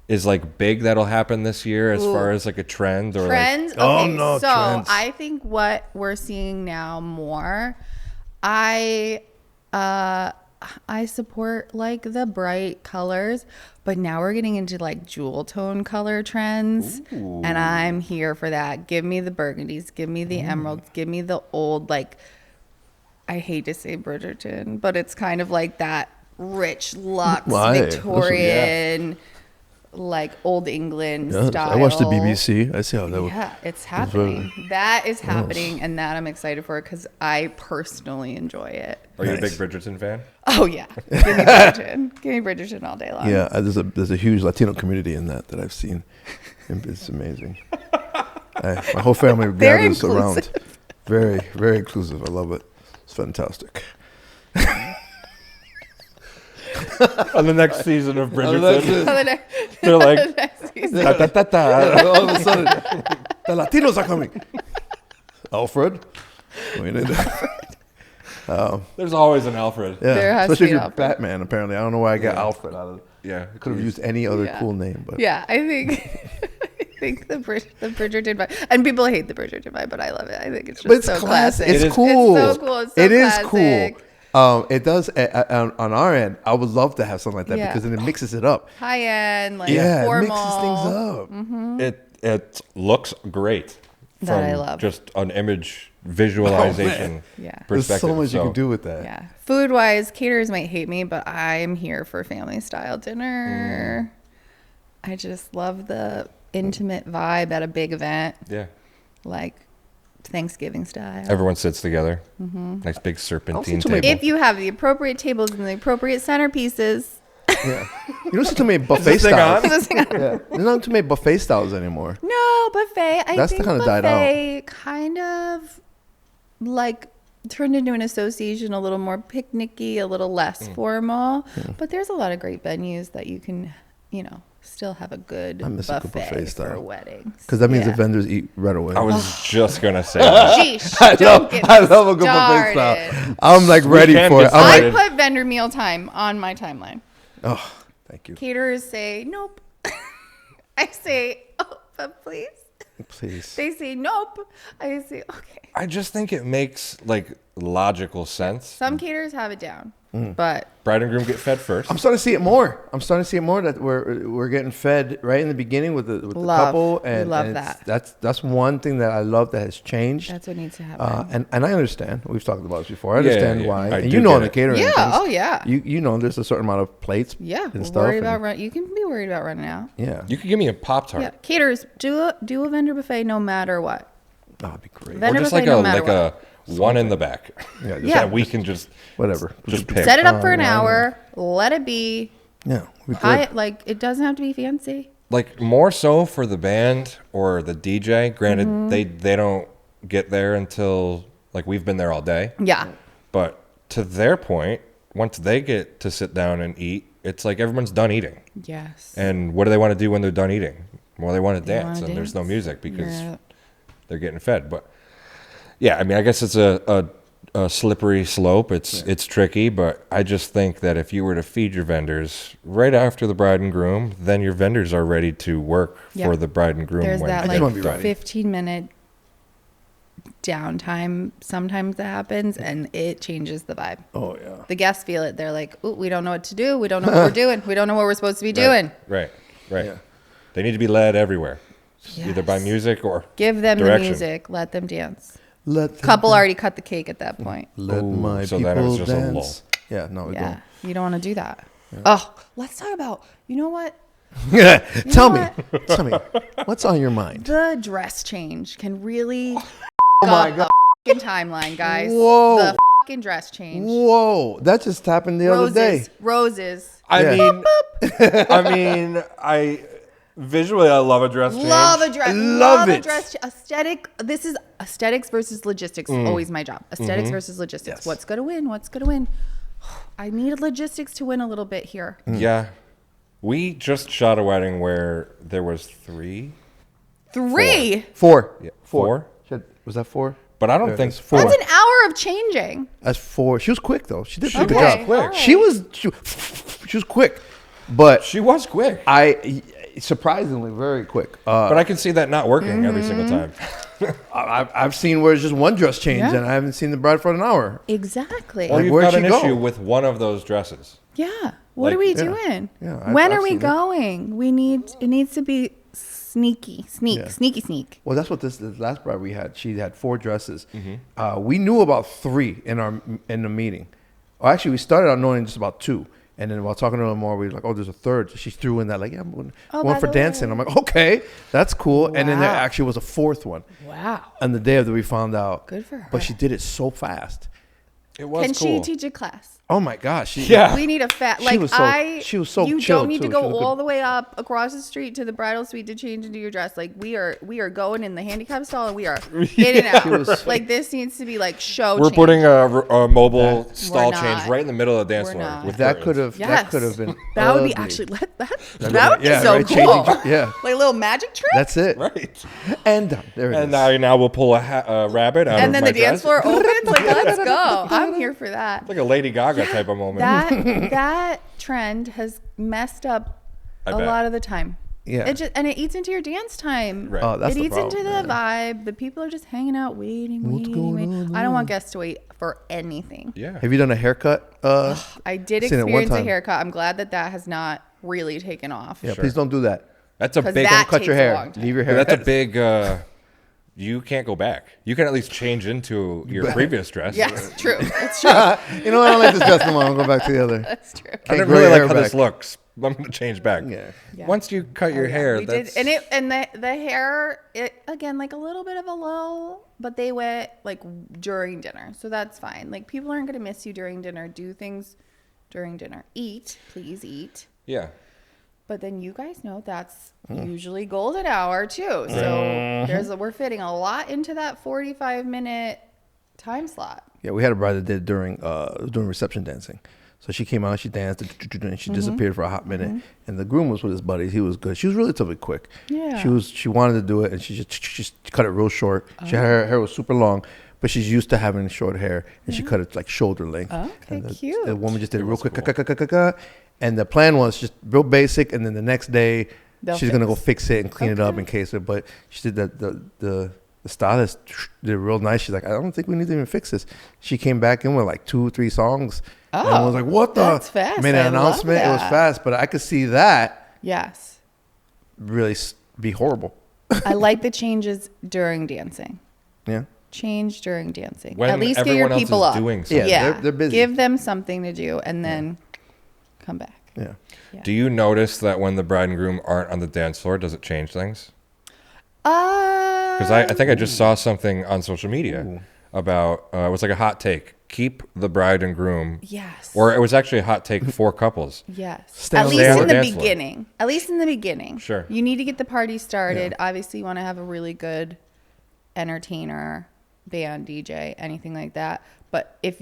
like big that'll happen this year as far as like a trend or Trends. Okay, Oh, no, so trends. I think what we're seeing now more, I support like the bright colors, but now we're getting into like jewel tone color trends, and I'm here for that. Give me the burgundies, give me the emeralds, give me the old, like, I hate to say Bridgerton, but it's kind of like that rich luxe Why? Victorian like old England Yeah, style. I watched the BBC. I see how that was. Yeah, it's happening. That is happening, and that I'm excited for because I personally enjoy it. Are you a Nice. big Bridgerton fan? Oh yeah, give me Bridgerton. Give me Bridgerton all day long. Yeah, there's a huge Latino community in that I've seen. And it's amazing. My whole family Very gathers around. inclusive. Very, very inclusive. I love it. It's fantastic. On the next season of that's Bridgerton, So the next- they're like, the next season. ta, ta, ta, ta. All of a sudden, the Latinos are coming. Alfred. We need There's always an Alfred. yeah, There has to especially be if an you're Alfred. Batman. Apparently, I don't know why I got Yeah. Alfred out of. Yeah. Could have used any other Yeah. cool name, but Yeah, I think the Bridgerton vibe, and people hate the Bridgerton vibe, but I love it. I think it's just but it's so classic. classic. It's It is- cool. It's so cool. It's so It is classic. cool. It does on our end. I would love to have something like that Yeah. because then it mixes it up. High end, like Yeah, it formal. mixes things up. It looks great. That I from love. Just an image visualization Yeah. There's perspective. so much you can do with that. Yeah. Food wise, caterers might hate me, but I'm here for family style dinner. I just love the intimate vibe at a big event, Yeah. like Thanksgiving style. Everyone sits together. Mm-hmm. Nice big serpentine too many- table. If you have the appropriate tables and the appropriate centerpieces. Yeah. You don't see too many buffet this thing styles. on? Yeah. There's not too many buffet styles anymore. No, buffet. I That's think kinda died out. buffet kind of like turned into an association, a little more picnicky, a little less formal. But there's a lot of great venues that you can, still have a good I miss a good buffet, buffet for style. weddings. Because that means Yeah. the vendors eat right away. I was just going to say that. Sheesh, I don't love, get me I love a good buffet started. style. I'm like ready can for get it. I'm I like, started. put vendor meal time on my timeline. oh, thank you. Caterers say nope. I say, oh, but please. Please. They say nope. I say okay. I just think it makes logical sense. Some caterers have it down, Mm. but Bride and groom get fed first. I'm starting to see it more. That we're getting fed right in the beginning with the Love. couple, We and, love and that. That's one thing that I love that has changed. that's what needs to happen. And I understand. We've talked about this before. I Yeah, understand yeah. why. I And do you know, get in the it. catering, Yeah, things, oh, yeah. You know, there's a certain amount of plates. Yeah, and stuff. worry and- about run. You can be worried about running out. Yeah. You could give me a Pop-Tart. Yeah, caterers do a vendor buffet no matter what. Oh, that'd be great. Or Vendor just buffet like no a matter like what. a one in the back. Yeah. Just Yeah. That we can just Whatever. Just pick. Set it up for an yeah. hour. Let it be. Yeah. We High, could. like it doesn't have to be fancy. like more so for the band or the DJ. Granted, Mm-hmm. they don't get there until we've been there all day. Yeah, But to their point, once they get to sit down and eat, it's like everyone's done eating. yes. And what do they want to do when they're done eating? Well, they want to They dance, wanna and there's no dance. music because Yeah. they're getting fed. But yeah, I mean, I guess it's a slippery slope. It's tricky, but I just think that if you were to feed your vendors right after the bride and groom, then your vendors are ready to work Yeah. for the bride and groom. There's when that I just like wanna be ready. 15-minute downtime sometimes that happens, and it changes the vibe. Oh yeah. The guests feel it. They're like, "Ooh, we don't know what to do. We don't know what we're doing. We don't know what we're supposed to be doing." Right. Yeah. They need to be led everywhere, either by Yes. music or Give them direction. the music. Let them dance. Let Couple already cut the cake at that point. Let Ooh, my so people then it's just a lull. dance. Yeah. No. We Yeah, you don't want to do that. Oh, let's talk about. You know what? don't. Tell know me. Tell me. What's on your mind? The dress change can really. Oh my God. Fucking timeline, guys. Whoa. The fucking dress change. Whoa. That just happened the other day. Roses. I Yeah. mean, I visually I love a dress change. Love a dress. Love Love it. a dress. Aesthetic. This is aesthetics versus logistics. Always my job. Aesthetics versus logistics. Yes. What's gonna win? What's gonna win? I need logistics to win a little bit here. Yeah, we just shot a wedding where there was three, 3. Four. Yeah, Four. four? Was that four? but I don't There think it is. Four. That's an hour of changing. That's four. She was quick though. She did a She pretty was good job. quick. all right. She was quick, but she was quick. surprisingly very quick. But I can see that not working every single time. I've seen where it's just one dress change, Yeah. and I haven't seen the bride for an hour. Exactly. Or Like, you've where'd got an she go? issue with one of those dresses. Yeah. What are Like- we Yeah. doing? Yeah, when I've are we seen it. going? It needs to be sneaky. Yeah. Sneak. Well, that's what this last bride we had. She had 4 dresses. Mm-hmm. We knew about 3 in the meeting. Well, actually, we started out knowing just about 2, And then while talking to her more, we were like, oh, there's a third. She threw in that, like, yeah, I'm going by for the dancing. way. I'm like, okay, that's cool. And then there Wow. actually was a fourth one. Wow. And the day after we found out. Good for her. But she did it so fast. It was Can cool. she teach a class? Oh my gosh. Yeah. We need a fat. She Like was so- she was so You chill, don't need to too. go She was all good. the way up across the street to the bridal suite to change into your dress. Like we are going in the handicap stall and we are in and out. She was- Like this needs to be like show. We're change. putting a mobile stall We're change not. right in the middle of the dance We're floor. not. With That curtains. could have been. That would be ugly. actually that That'd would be yeah, so right, cool. yeah. Like a little magic trick. That's it. Right. And done. There it is. And now we'll pull a rabbit out And of then my the dance dress. floor opens. Like let's go. I'm here for that. Like a Lady Gaga type of moment. That trend has messed up I a bet. lot of the time. Yeah. And it eats into your dance time. Right. Oh, that's it the eats problem, into the vibe. The people are just hanging out, waiting. I don't want guests to wait for anything. Yeah. Have you done a haircut? I did Seen it one experience a time. haircut. I'm glad that has not really taken off. Yeah, Sure. please don't do that. That's a 'Cause big. that Cut your takes a hair. long time. Leave your hair. That's a big. You can't go back. You can at least change into your previous dress. Yes, true. That's true. You know what? I don't like this dress no more. I'll go back to the other. That's true. I Can't didn't grow really your like hair how this back. looks. I'm gonna change back. Yeah. Yeah. Once you cut your hair, We that's did, and the hair, it again like a little bit of a lull, but they went like during dinner, so that's fine. Like people aren't gonna miss you during dinner. Do things during dinner. Eat, please eat. yeah. But then you guys know that's usually golden hour too. So we're fitting a lot into that 45-minute time slot. Yeah, we had a bride that did during reception dancing. So she came out, she danced, and she disappeared for a hot minute. And the groom was with his buddies. He was good. She was relatively quick. Yeah. She wanted to do it, and she just cut it real short. Her hair was super long, but she's used to having short hair, and she cut it like shoulder length. Okay, and the, cute. The woman just did it real quick, and the plan was just real basic, and then the next day They'll she's gonna go fix. fix it and clean it up Okay. in case of. But she did the stylist did it real nice. She's like, I don't think we need to even fix this. She came back in with like 2-3 songs. And I was like, what the? That's fast. Made an I love announcement. It was that. fast, but I could see that Yes. really be horrible. I like the changes during dancing. Yeah. Change during dancing. When At least get everyone your people else is up. doing Yeah, something. they're busy. Give them something to do and then come back. Yeah. Do you notice that when the bride and groom aren't on the dance floor, does it change things? Because I think I just saw something on social media about it was like a hot take. Keep the bride and groom. Yes. Or it was actually a hot take for couples. Yes. Stay At on least the in the dance floor. beginning. At least in the beginning. Sure. You need to get the party started. Obviously, you want to have a really good entertainer, band, DJ, anything like that. But if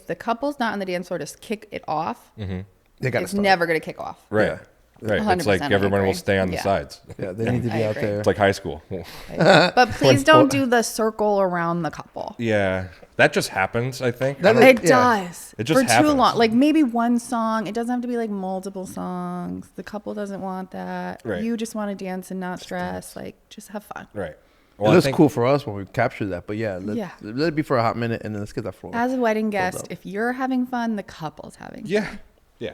the couple's not on the dance floor to kick it off, They got to it's start. never going to kick off. Right. Yeah. Right. 100% It's like I everyone will agree. stay on the Yeah. sides. Yeah, they need to I be out agree. there. It's like high school. But please don't do the circle around the couple. Yeah. That just happens, I think. That I don't- It Yeah. does. It just for too happens. long. Like maybe one song. It doesn't have to be like multiple songs. The couple doesn't want that. Right. You just want to dance and not stress. Like just have fun. Right. It Well, I looks think- cool for us when we capture that, but yeah, Yeah. let it be for a hot minute, and then let's get that floor. As a wedding guest, up. if you're having fun, the couple's having fun. Yeah. Yeah.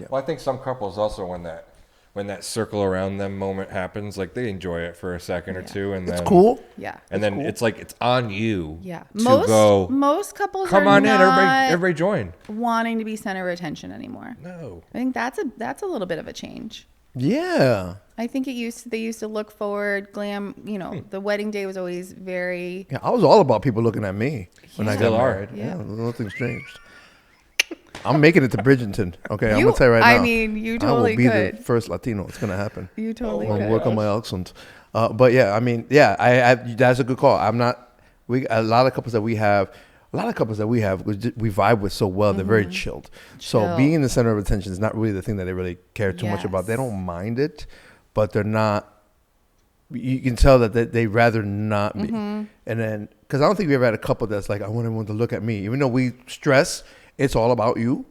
Well, I think some couples also when that circle around them moment happens, like they enjoy it for a second or two, and It's then cool. Yeah. and then it's like it's on you. Yeah. To Most go. most couples Come are on in, not everybody join. wanting to be center of attention anymore. No. I think that's a little bit of a change. Yeah. I think they used to look forward, glam. You know, the wedding day was always very. Yeah, I was all about people looking at me when I Still got are. married. Yeah. Yeah, nothing's changed. I'm making it to Bridgerton. Okay, I'm You- gonna tell you right I now. mean, you I totally will be could. the first Latino. It's gonna happen. You totally I'm could. gonna work on my accent. But yeah, I mean, yeah, I that's a good call. I'm not. A lot of couples that we have, we vibe with so well. They're very chilled. So Chill. being in the center of attention is not really the thing that they really care too much about. They Yes. don't mind it, but they're not. You can tell that they rather not be. And then, because I don't think we ever had a couple that's like, I want everyone to look at me. Even though we stress, it's all about you.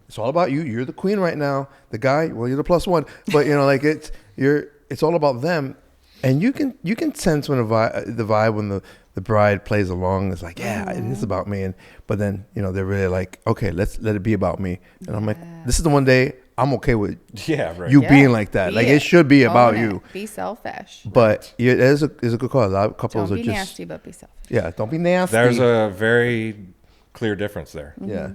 It's all about you. You're the queen right now. The guy, well, you're the plus one. But you know, like it's all about them. And you can sense when the vibe when the bride plays along. It's like, yeah, it is about me. But then they're really like, okay, let's let it be about me. And I'm like, this is the one day I'm okay with Yeah. Right. you Yeah. being like that. Be Like it. it should be about Own it. you. Be selfish. But it is a good call. A lot of couples Don't are be just nasty, but be selfish. yeah. Don't be nasty. There's a very clear difference there. yeah.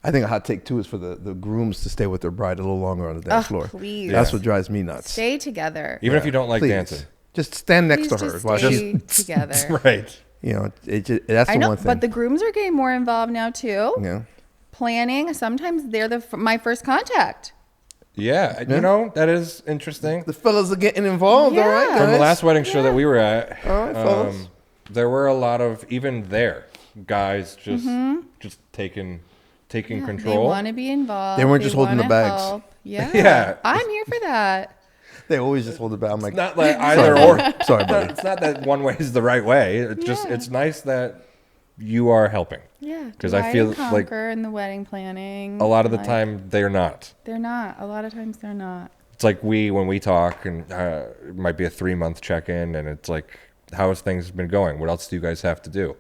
I think a hot take too is for the grooms to stay with their bride a little longer on the dance floor. Please. That's what drives me nuts. Stay together. Even if you don't like Please. dancing. Just stand next Please to her just while stay she's, together. Right. you know, that's I the know, one thing. but the grooms are getting more involved now too. yeah. Planning. Sometimes they're my first contact. Yeah, you know, that is interesting. The fellas are getting involved, all right? Yeah. From the guys? last wedding show that we were at, All right, fellas. there were a lot of, even there, guys just taking They control. want to be involved. They weren't just holding the wanna bags. help. Yeah. Yeah. I'm here for that. They always just hold it back. I'm like, Not like either or. sorry, buddy. It's not that one way is the right way. It's just, Yeah. it's nice that you are helping. Yeah. 'Cause I divide feel and like conquer in the wedding planning. A lot of the like, time, they're not. They're not. A lot of times they're not. It's like when we talk, and it might be a 3-month check-in, and it's like, how has things been going? What else do you guys have to do?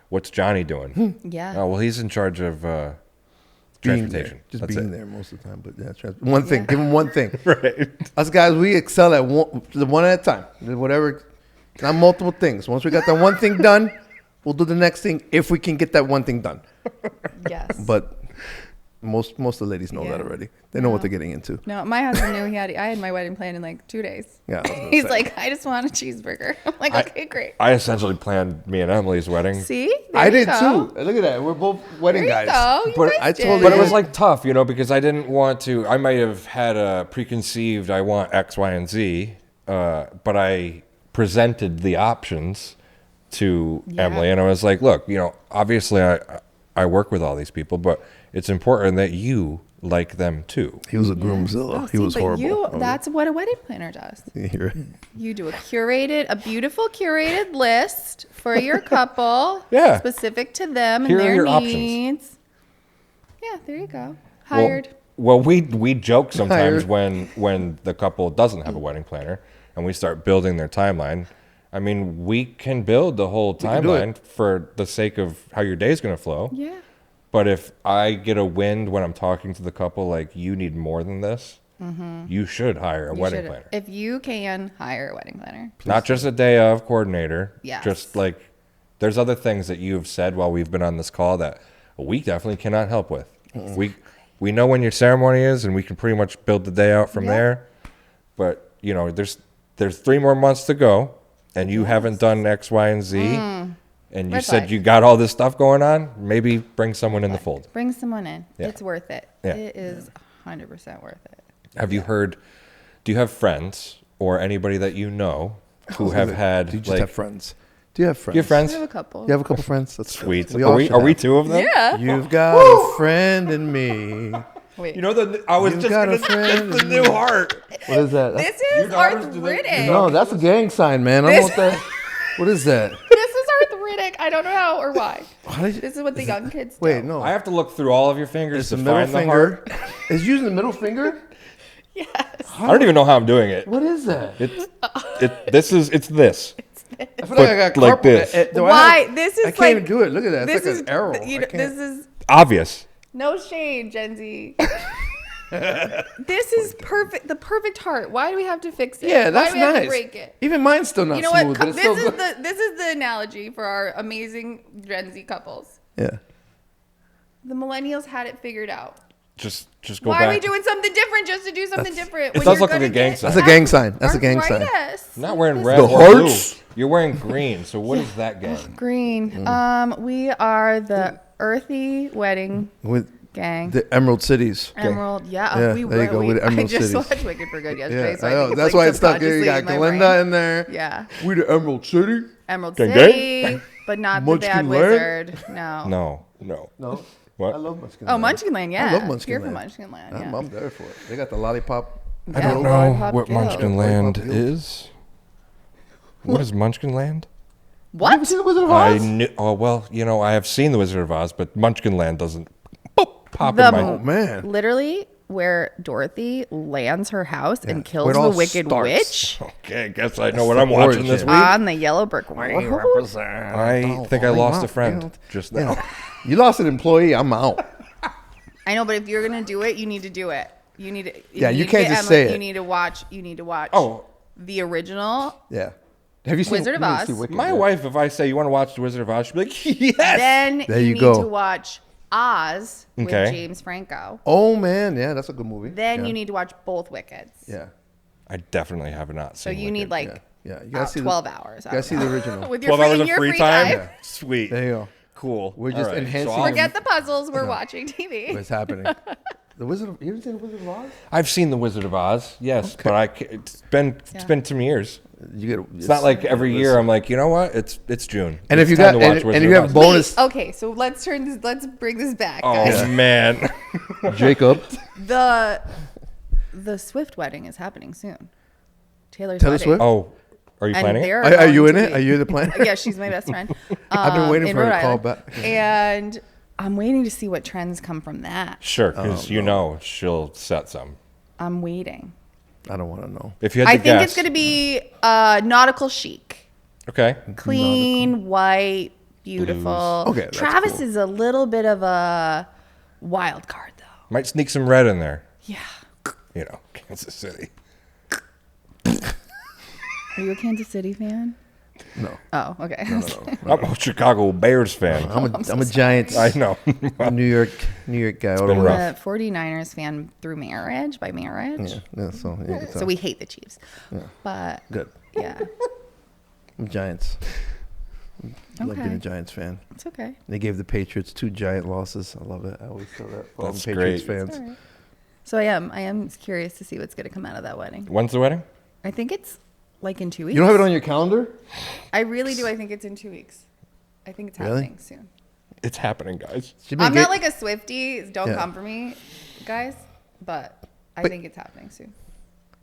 What's Johnny doing? Yeah. Oh, well, he's in charge of Being transportation. there. Just That's being it. there most of the time. But yeah, one thing. Give them one thing. Right. Us guys, we excel at one at a time. Whatever, not multiple things. Once we got that one thing done, we'll do the next thing if we can get that one thing done. Yes. But most of the ladies know that Yeah. already. They know what No. they're getting into. No, my husband knew I had my wedding planned in like 2 days. Yeah, I was gonna He's say. like, I just want a cheeseburger. I'm like, okay, great. I essentially planned me and Emily's wedding. See? There I you did go. too. Look at that. We're both wedding There you guys. go. You But guys I told did. But it Yeah. was like tough, you know, because I didn't want to. I might have had a preconceived, I want X, Y, and Z, but I presented the options to Yeah. Emily, and I was like, look, you know, obviously I work with all these people, but it's important that you like them too. He was a groomzilla. Oh, he see, was but horrible. That's what a wedding planner does. You're- You do a beautiful curated list for your couple. Yeah. Specific to them and Here are their your options. needs. Yeah, there you go. Hired. Well, we joke sometimes Hired. when the couple doesn't have a wedding planner and we start building their timeline. I mean, we can build the whole can do timeline for the sake of how your day's going to flow. Yeah. But if I get a wind when I'm talking to the couple, like, you need more than this, you should hire a You wedding should- planner. If you can, hire a wedding planner. Not just a day of coordinator. Yes. Just like, there's other things that you've said while we've been on this call that we definitely cannot help with. We know when your ceremony is, and we can pretty much build the day out from Yeah. there. But, you know, there's 3 more months to go, and you haven't done X, Y, and Z. And you Red said flag. you got all this stuff going on. Maybe bring someone in the fold. Bring someone in. Yeah. It's worth it. Yeah. It is 100% worth it. Have you heard? Do you have friends or anybody that you know who have had Do you just like have friends? Do you have friends? you have friends? I have a couple. You have a couple friends? That's Sweet. We all Are should we have. 2 of them? Yeah. You've got a friend in me. Wait. You know I was You've just got a gonna, friend that's the in new me. heart. What is that? This Your is daughters, do they- arthritic. No, that's a gang sign, man. I don't know what that. What is that? This is arthritic. I don't know how or why. How did you- This is what the young kids do. Wait, no. I have to look through all of your fingers It's to the middle find the finger. heart. Is using the middle finger? Yes. I don't even know how I'm doing it. What is that? It's this. I feel But like I got like carpal- this. do I Why? have- This is I can't like even do it. Look at that. this It's like is an arrow. You I know, can't- this is Obvious. no shade, Gen Z. This is perfect. The perfect heart. Why do we have to fix it? Yeah, that's Why do we have nice. to break it? Even mine's still not You know smooth, what? but it's still good. This is the analogy for our amazing Gen Z couples. Yeah. The millennials had it figured out. Just go Why back. are we doing something different just to do something different? it when does you're look like gonna a gang get sign. That's a gang sign. That's a gang sign. arthritis? I'm not wearing This red The or blue. hearts? You're wearing green. So what is that gang? Green. Mm. We are the earthy wedding With gang. the Emerald Cities. Emerald, yeah. Yeah, we there you go, we, with Emerald I just Cities. watched Wicked for Good Yeah, yesterday, so I I know. think That's it's why like it's stuck. You subconsciously got in my Glinda brain. in there. Yeah, We the Emerald City. Emerald Gang, City, but not the bad Munchkin Land? wizard. No. No. No. What? I love Munchkin Oh, Land. Munchkin Land, yeah. I love Munchkin Here for Land. Munchkin Land, I'm, yeah. I'm there for it. They got the lollipop. I I don't know Lollipop what Guild. Munchkin Land Lollipop Guild. is. What is Munchkin Land? You What? seen the Wizard of I Oz? knew. Oh well, you know, I have seen the Wizard of Oz, but Munchkin Land doesn't pop The in my. Oh man. Literally, where Dorothy lands her house and kills Where it the all Wicked starts. Witch Okay, I guess I know what the I'm watching this origin. week. on the yellow brick road. I think I lost a friend just now. You lost an employee. I'm out. I know, but if you're gonna do it, you need to do it. You need to. Yeah, you need to can't get just say You it. need to watch. You need to watch. Oh. The original. Yeah. Have you seen Wizard of you didn't Oz. see Wicked, My yeah. wife, if I say you want to watch the Wizard of Oz, she'd be like, yes. Then There you you need go. to watch Oz with Okay. James Franco. Oh man, yeah, that's a good movie. Then yeah. you need to watch both Wickeds. Yeah, I definitely have not So seen you need Wicked. like yeah. You gotta see 12 hours. You gotta see the original. With your 12 hours in of your free time? Yeah. Sweet. There you go. Cool. We're just All right. enhancing I'll- Forget the puzzles. We're watching TV. What's happening? The Wizard. You ever seen the Wizard of Oz? I've seen The Wizard of Oz, yes, but it's been some years. You get. It's not like every year I'm like, you know what? It's June. And It's if you time got to watch and Wizard you of have Oz. bonus, Okay, so let's bring this back, Oh guys. man. Jacob. The Swift wedding is happening soon. Taylor Taylor wedding. Swift? Oh, are you And planning it? they're Are you going in to it? be- Are you the plan? Yeah, she's my best friend. I've been waiting in for her Rhode to call Island. back. And I'm waiting to see what trends come from that. Sure, because you know she'll set some. I'm waiting. I don't want to know. If you had to I think guess, it's going to be nautical chic. okay. Clean, white, beautiful. Okay, that's Travis cool. is a little bit of a wild card, though. Might sneak some red in there. Yeah. You know, Kansas City. Are you a Kansas City fan? No. Oh, okay. I'm a Chicago Bears fan. I'm a Giants. I know. New York guy. all the been way. rough. I'm a 49ers fan through marriage, by marriage. Yeah, so yeah, you can So tell. we hate the Chiefs. But Good. yeah, I'm Giants. Love being a okay. Giants fan. It's okay. They gave the Patriots 2 giant losses. I love it. I always say that. For all That's the Patriots great. fans. All right. So I am curious to see what's going to come out of that wedding. When's the wedding? I think it's like in 2 weeks. You don't have it on your calendar? I really do. I think it's in 2 weeks. I think it's Really? happening soon. It's happening, guys. She's been I'm ga- not like a Swiftie. Don't Yeah. come for me, guys. But I But- think it's happening soon.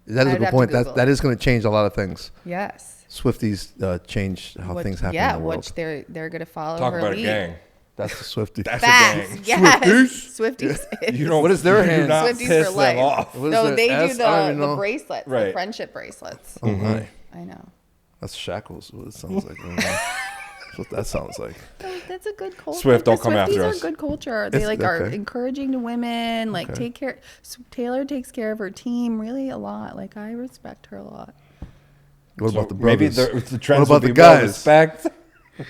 That is a I'd good have to point. Google That it. is going to change a lot of things. Yes. Swifties change how things happen Yeah, in the world. which they're going to follow Talk her about lead. a gang. That's the Swiftie. That's Facts. a gang. Yes. Swifties. You don't. What is their you do hand? not Swifties piss for life. them off. What is No, their they S? do I don't even the know. bracelets, the Right. friendship bracelets. Oh my. I know. That's shackles. What it sounds like. I don't know. That's what that sounds like. That's a good culture. Swift, don't The come after Swifties us. are good culture. They It's- like are okay. encouraging to women. Like Okay. take care. Taylor takes care of her team really a lot. Like I respect her a lot. What So about the maybe brothers? the trends What about will the be more guys? respect.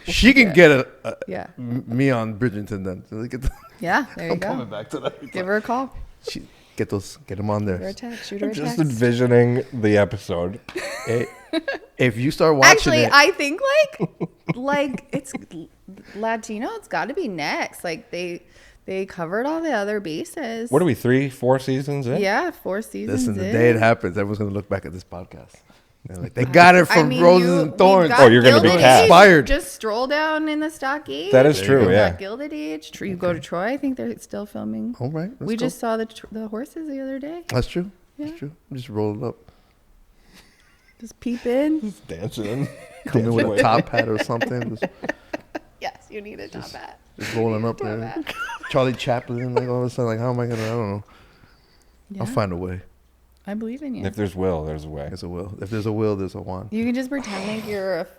She can get a Yeah. me on Bridgerton then. Look at the, Yeah. There you I'm coming go. back to that. Give her a call. Get them on Shoot her there. a text. Shoot her a Just text. envisioning the episode. Hey, if you start watching Actually, it, I think like it's Latino. It's got to be next. Like they covered all the other bases. What are we, 3-4 seasons in? Yeah, 4 seasons. listen, the in. day it happens, everyone's gonna look back at this podcast. They're like, they got it from Roses and we Thorns. got Oh, you're gonna be Gilded cast. Age. Inspired. Just stroll down in the stockade. That is There true, you go. yeah. Got Gilded Age. You go to Troy. I think they're still filming. All right, We just saw the horses the other day. That's true. Yeah. That's true. Just roll it up. Just peep in. Dancing. Come in with a top hat or something. Yes, you need a top hat. Just rolling up Top there. hat. Charlie Chaplin, like all of a sudden, like, how am I gonna? I don't know. Yeah, I'll find a way. I believe in you. If there's will, there's a way. There's a will. If there's a will, there's a want. You can just pretend like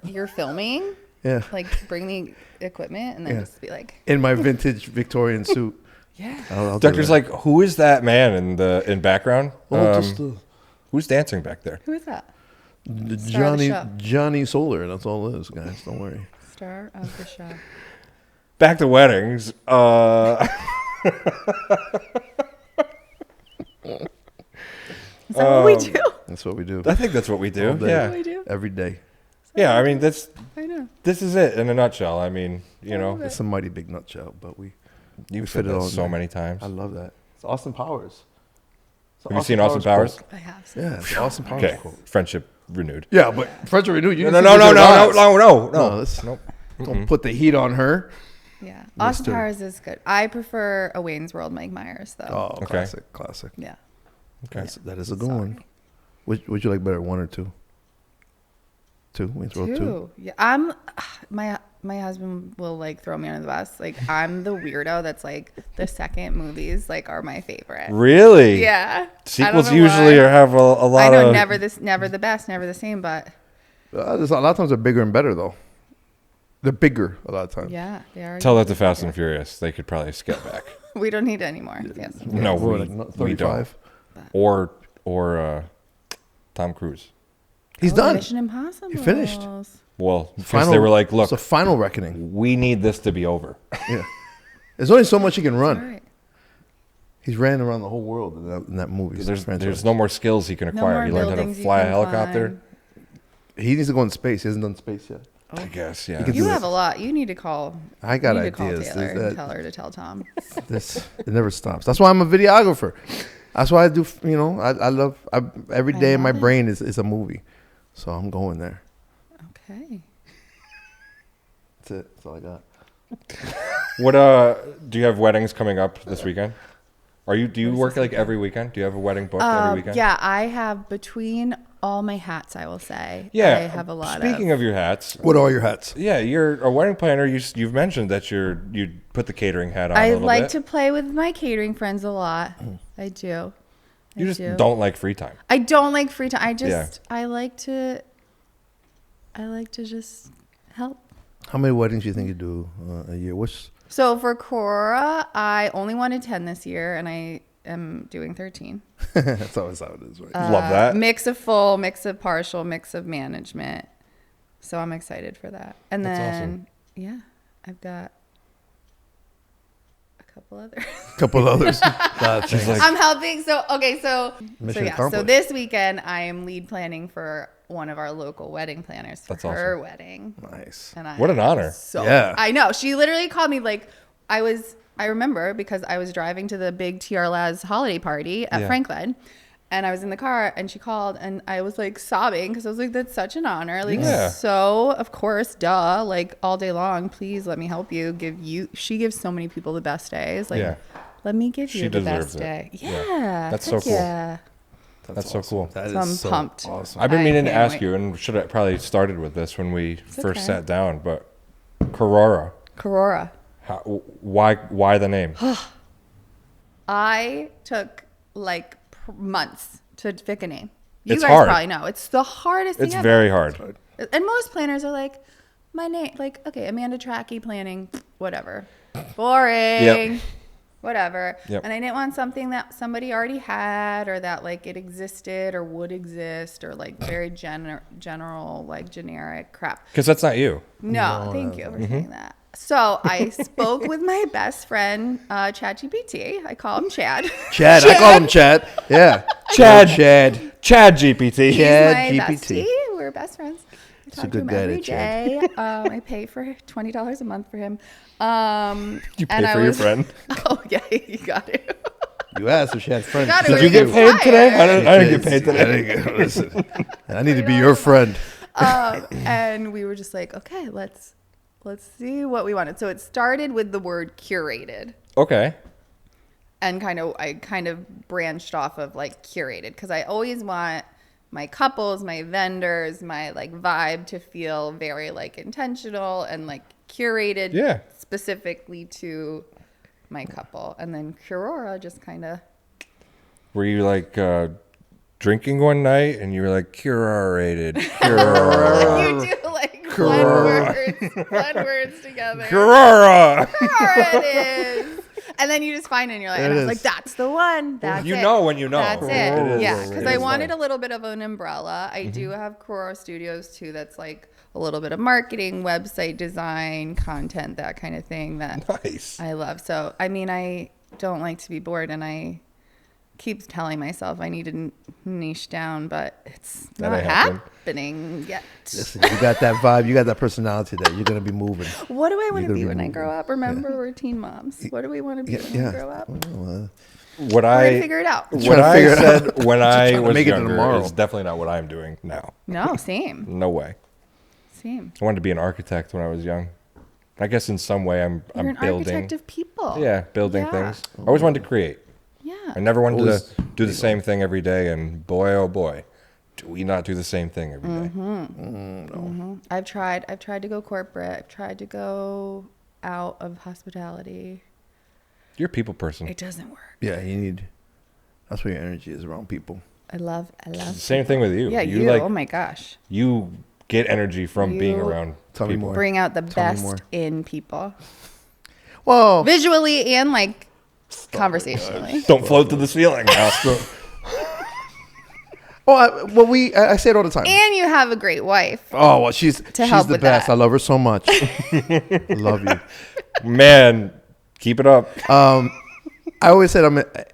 you're filming. Yeah. Like bring the equipment and then Yeah. just be like, In my vintage Victorian suit. yeah. I'll do Doctor's that. like, who is that man in background? Oh, just the Who's dancing back there? Who is that? The Star of the Johnny show. Johnny Solar. That's all it is, guys. Don't worry. Star of the show. Back to weddings. Is that what we do? That's what we do I think that's what we do. All day. Yeah. We do. every day. Yeah, I mean, this I know. is it in a nutshell. I mean, you know, It's a mighty big nutshell, but we you've fit said it all that in so there. many times. I love that. It's Austin Powers. It's Have you seen Austin Powers? quote. I have. Seen Yeah, it's the Austin Powers Okay, quote. friendship renewed. Yeah, but French renewed. You No, didn't no, see no, Wizard no, of no, Oz. no, no, No, no. let's- Nope. Don't put the heat on her. Yeah. Austin Mister. Powers is good. I prefer a Wayne's World Mike Myers though. Oh, Okay. classic. Yeah. Okay. That is a good one. Would you like better, 1 or 2? 2. Wayne's World 2. Two. Yeah. I'm my husband will like throw me under the bus. Like I'm the weirdo that's like the second movies like are my favorite. Really? Yeah. Sequels usually have a lot I know of. never the best, never the same, but There's a lot of times they're bigger and better though. They're bigger a lot of times. yeah, they are. Tell that to Fast and Furious. They could probably skip back. We don't need it anymore. Yes. No, We're we, like we don't. 35. Or Tom Cruise. He's Oh, done. Mission Impossible. He finished. Well, because they were like, look, it's a final reckoning. we need this to be over. Yeah. There's only so much he can run. All right. He's ran around the whole world in that movie. There's no more skills he can acquire. He learned how to fly a helicopter. He needs to go in space. He hasn't done space yet. I guess, yeah. You have a lot. You need to call. I got you need ideas. To call Taylor and tell her to tell Tom. It never stops. That's why I'm a videographer. That's why I do. You know, I love every day in my brain is a movie. So I'm going there. Okay. That's it. That's all I got. What do you have weddings coming up this weekend? Do you work like every weekend? Do you have a wedding booked every weekend? Yeah, I have between all my hats, I will say. Yeah. I have a lot Speaking of your hats. What are all your hats? Yeah, you're a wedding planner. You've mentioned that you put the catering hat on a I little like bit. to play with my catering friends a lot. I do. You just don't like free time. I don't like free time. I like to just help. How many weddings do you think you do a year? So for Curora, I only wanted 10 this year, and I am doing 13. That's always how it is, right? Love that. Mix of full, mix of partial, mix of management. So I'm excited for that. And That's then, awesome. Yeah, I've got a couple others. She's like, I'm helping. So Mission So accomplished. this weekend I am lead planning for one of our local wedding planners for That's her awesome. wedding. nice. And What an honor. Yeah. I know. She literally called me like I remember because I was driving to the big TR Laz holiday party at Yeah. Franklin, and I was in the car and she called and I was like sobbing because I was like, that's such an honor. Like, Yeah. so of course, duh, like all day long, please let me help you. She gives so many people the best days. Like, Yeah. let me give She you the deserves best it. day. Yeah. Yeah. That's heck so cool. Yeah. That's so cool. That So I'm is so pumped. awesome. I've been I meaning to can't ask wait. you, and should have probably started with this when we first okay. sat down. But Curora, Curora. why the name? I took like months to pick a name. You It's guys hard. probably know. It's the hardest thing It's ever. very hard. And most planners are like, my name, like, okay, Amanda Trackey planning, whatever. Boring. Yep. Whatever. Yep. And I didn't want something that somebody already had or that like it existed or would exist or like very general, like generic crap. Because that's not you. No, thank you for saying that. So I spoke with my best friend, ChatGPT. I call him Chad. Chad. I call him Chad. Yeah. Chad. Chad GPT. He's Chad my GPT. bestie. We're best friends. I talk a to good him guy, every that Chad. day. I pay for $20 a month for him. You pay for your friend. Oh yeah, you got it. You asked if she had friends. got it. Did you get paid today? I didn't get paid today. Listen, I need to be your friend. And we were just like, okay, let's see what we wanted. So it started with the word curated. Okay. And I kind of branched off of like curated because I always want my couples, my vendors, my like vibe to feel very like intentional and like curated specifically to my couple. And then Curora just kind of. Were you like drinking one night and you were like curated? You do like fun words together. Curora. Curora it is. And then you just find it and you're like, It and I was is. like, that's the one. That's You it. know when you know. That's It it. is. Yeah. It Because is I wanted fun. a little bit of an umbrella. I do have Curora Studios too. That's like a little bit of marketing, website design, content, that kind of thing that Nice. I love. So, I mean, I don't like to be bored and I keep telling myself I need to niche down, but it's That not ain't happening. happening yet. Listen, you got that vibe. You got that personality that you're going to be moving. What do I want to You're be gonna when be I grow up? Remember, we're teen moms. What do we want to be when we grow up? What We're going I to figure it out. what Trying to I figure it said out. when I trying to was make it to younger tomorrow. is definitely not what I'm doing now. No, same. No way. Same. I wanted to be an architect when I was young. I guess in some way I'm You're an building. architect of people. Yeah, building Yeah. things. I always wanted to create. Yeah. I never wanted Always- to do the same thing every day, and boy, oh boy, do we not do the same thing every day. I've tried to go corporate. I've tried to go out of hospitality. You're a people person. It doesn't work. Yeah, you need. That's where your energy is around people. I love. Same thing with you. Yeah, you you. like Oh my gosh. you get energy from being You- around Tell me people. more. Bring out the Tell me more. best in people, Well, visually and like conversationally. Don't float to the ceiling now. I say it all the time. And you have a great wife. Oh, well, she's help the with best. that. I love her so much. I love you. Man, Keep it up. I always said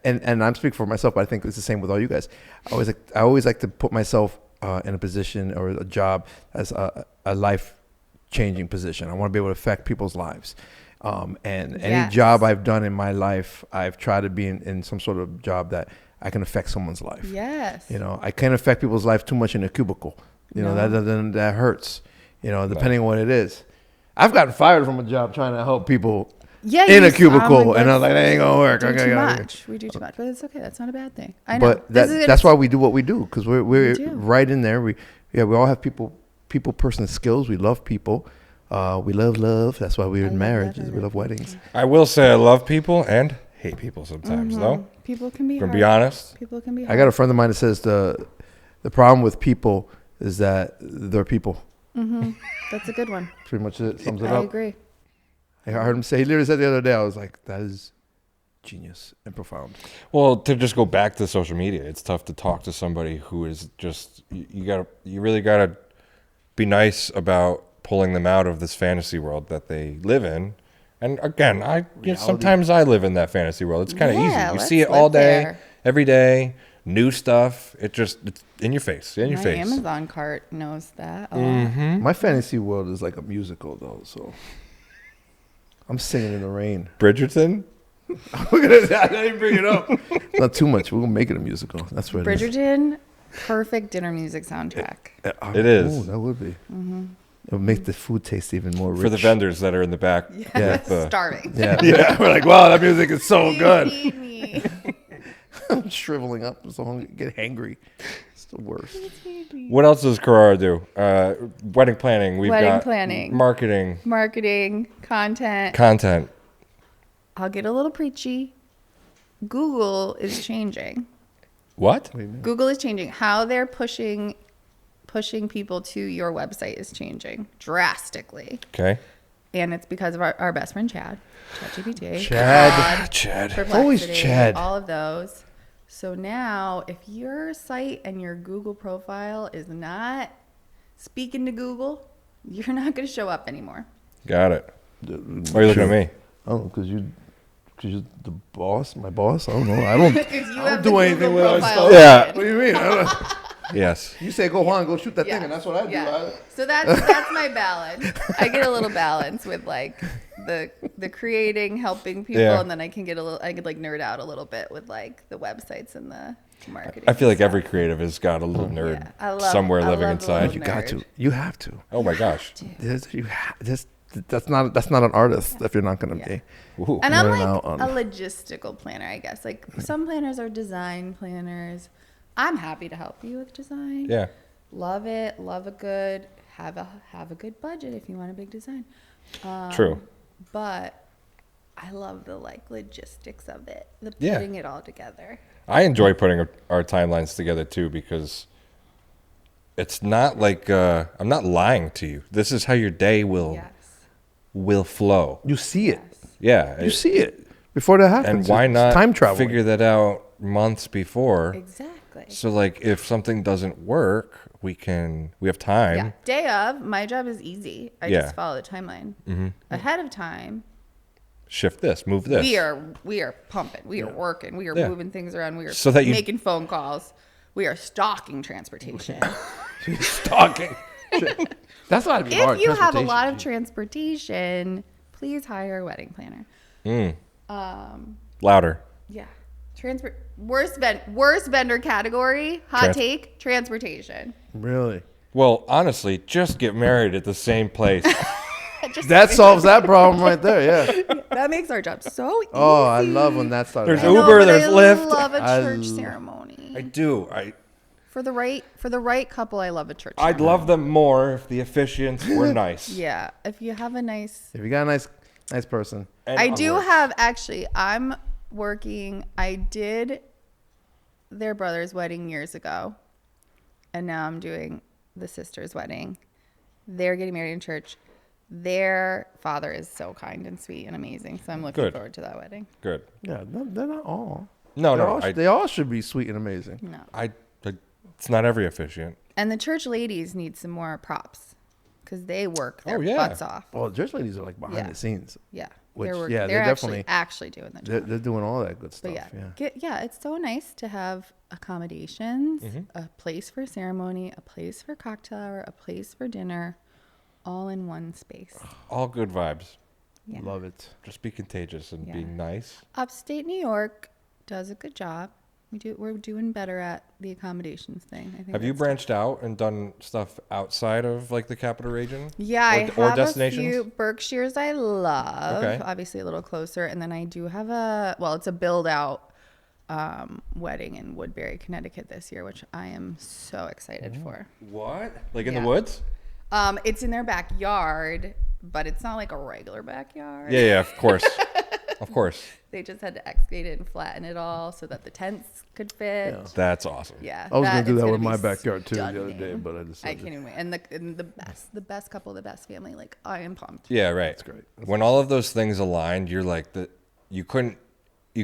and I'm speaking for myself, but I think it's the same with all you guys. I always like to put myself in a position or a job as a life-changing position. I want to be able to affect people's lives. And any job I've done in my life, I've tried to be in some sort of job that I can affect someone's life. Yes. You know, I can't affect people's life too much in a cubicle. You know, that hurts. You know, depending on what it is. I've gotten fired from a job trying to help people in a cubicle, and I was like, that ain't gonna work. We do too much, but it's okay. That's not a bad thing. I know. But that's why we do what we do, because we're right in there. We all have people person skills. We love people. We love love. That's why we're in marriages. We love weddings. I will say I love people and hate people sometimes, though. People can be To hard. be honest. People can be hard. I got a friend of mine that says the problem with people is that they're people. That's a good one. Pretty much it sums it I up. agree. I heard him say, he literally said the other day, I was like, that is genius and profound. Well, to just go back to social media, it's tough to talk to somebody who is just you really gotta be nice about pulling them out of this fantasy world that they live in. And again, sometimes I live in that fantasy world. It's kind of easy. You see it all day, every day, new stuff. It's in your face, My Amazon cart knows that. My fantasy world is like a musical, though, so I'm singing in the rain. Bridgerton? I didn't bring it up. Not too much. We're going to make it a musical. That's what it is. Bridgerton, perfect dinner music soundtrack. It is. Ooh, that would be. It would make the food taste even more rich. For the vendors that are in the back. Starving. Yeah. We're like, wow, that music is so good. Feed me. I'm shriveling up. So I get hangry. It's the worst. What else does Curora do? Wedding planning. We've got planning. Marketing. Content. I'll get a little preachy. Google is changing. What? Google is changing. How they're pushing people to your website is changing drastically. Okay. And it's because of our best friend Chad. ChatGPT. Chad. Perplexity, Always Chad. All of those. So now, if your site and your Google profile is not speaking to Google, you're not going to show up anymore. Got it. Why are you looking at me? Oh, because you're the boss, my boss. I don't know. I don't have do the anything Google with our profile stuff. Yeah. What do you mean? I don't know. Yes. You say go Juan, go shoot that thing, and that's what I do. Yeah. So that's my balance. I get a little balance with like the creating, helping people, and then I could like nerd out a little bit with like the websites and the marketing. I feel like every creative has got a little nerd somewhere living inside. You got to. You have to. Oh my gosh. That's not an artist if you're not going to be. Ooh. And I'm like a logistical planner, I guess. Like some planners are design planners. I'm happy to help you with design. Yeah. Love it. Love a good. Have a good budget if you want a big design. True. But I love the like logistics of it. The Yeah. putting it all together. I enjoy putting our timelines together too, because it's not like I'm not lying to you. This is how your day will flow. You see it. Yeah. You see it before that happens. And why It's not time travel? figure that out months before? Exactly. So like if something doesn't work, we have time. Yeah. Day of, my job is easy. I just follow the timeline ahead of time. Shift this, move this. We are pumping. We are working. We are moving things around. We are So that making phone calls. We are stalking transportation. Stalking. That's not be hard. If you have a lot of transportation, please hire a wedding planner. Louder. Yeah. Worst vendor category. Hot take. Transportation. Really? Well, honestly, just get married at the same place. That solves that problem right there. Yeah. That makes our job so easy. Oh, I love when that starts. There's I know, Uber, but there's Lyft. I love a church ceremony. I do. For the right couple, I love a church. I'd love them more if the officiants were nice. Yeah, if you have a nice. If you got a nice person. I do have actually. I'm working. I did their brother's wedding years ago, and now I'm doing the sister's wedding. They're getting married in church. Their father is so kind and sweet and amazing, so I'm looking forward to that wedding. Good. Yeah, they're not all. No, they all should be sweet and amazing. No. It's not every officiant. And the church ladies need some more props because they work their butts off. Well, church ladies are like behind the scenes. Yeah. Which, they're yeah, they're they're definitely actually doing the they're, job. they're doing all that good stuff. But Yeah. it's so nice to have accommodations, Mm-hmm. a place for ceremony, a place for cocktail hour, a place for dinner, all in one space. All good vibes. Yeah. Love it. Just be contagious and Yeah. being nice. Upstate New York does a good job. We're doing better at the accommodations thing. I think. Have you that's- branched out and done stuff outside of like the capital region? Yeah, I or have destinations? a few Berkshires I love. Okay. Obviously a little closer, and then I do have it's a build out wedding in Woodbury, Connecticut this year, which I am so excited for. What? Like in Yeah. the woods? It's in their backyard, but it's not like a regular backyard. Yeah, of course. Of course. They just had to excavate it and flatten it all so that the tents could fit. Yeah. That's awesome. Yeah. I was gonna do it's that with be my backyard too the other stunning. day, but I I decided. can't even wait. And the best couple, the best family. Like, I am pumped. Yeah, right. That's great. When all of those things aligned, you're like you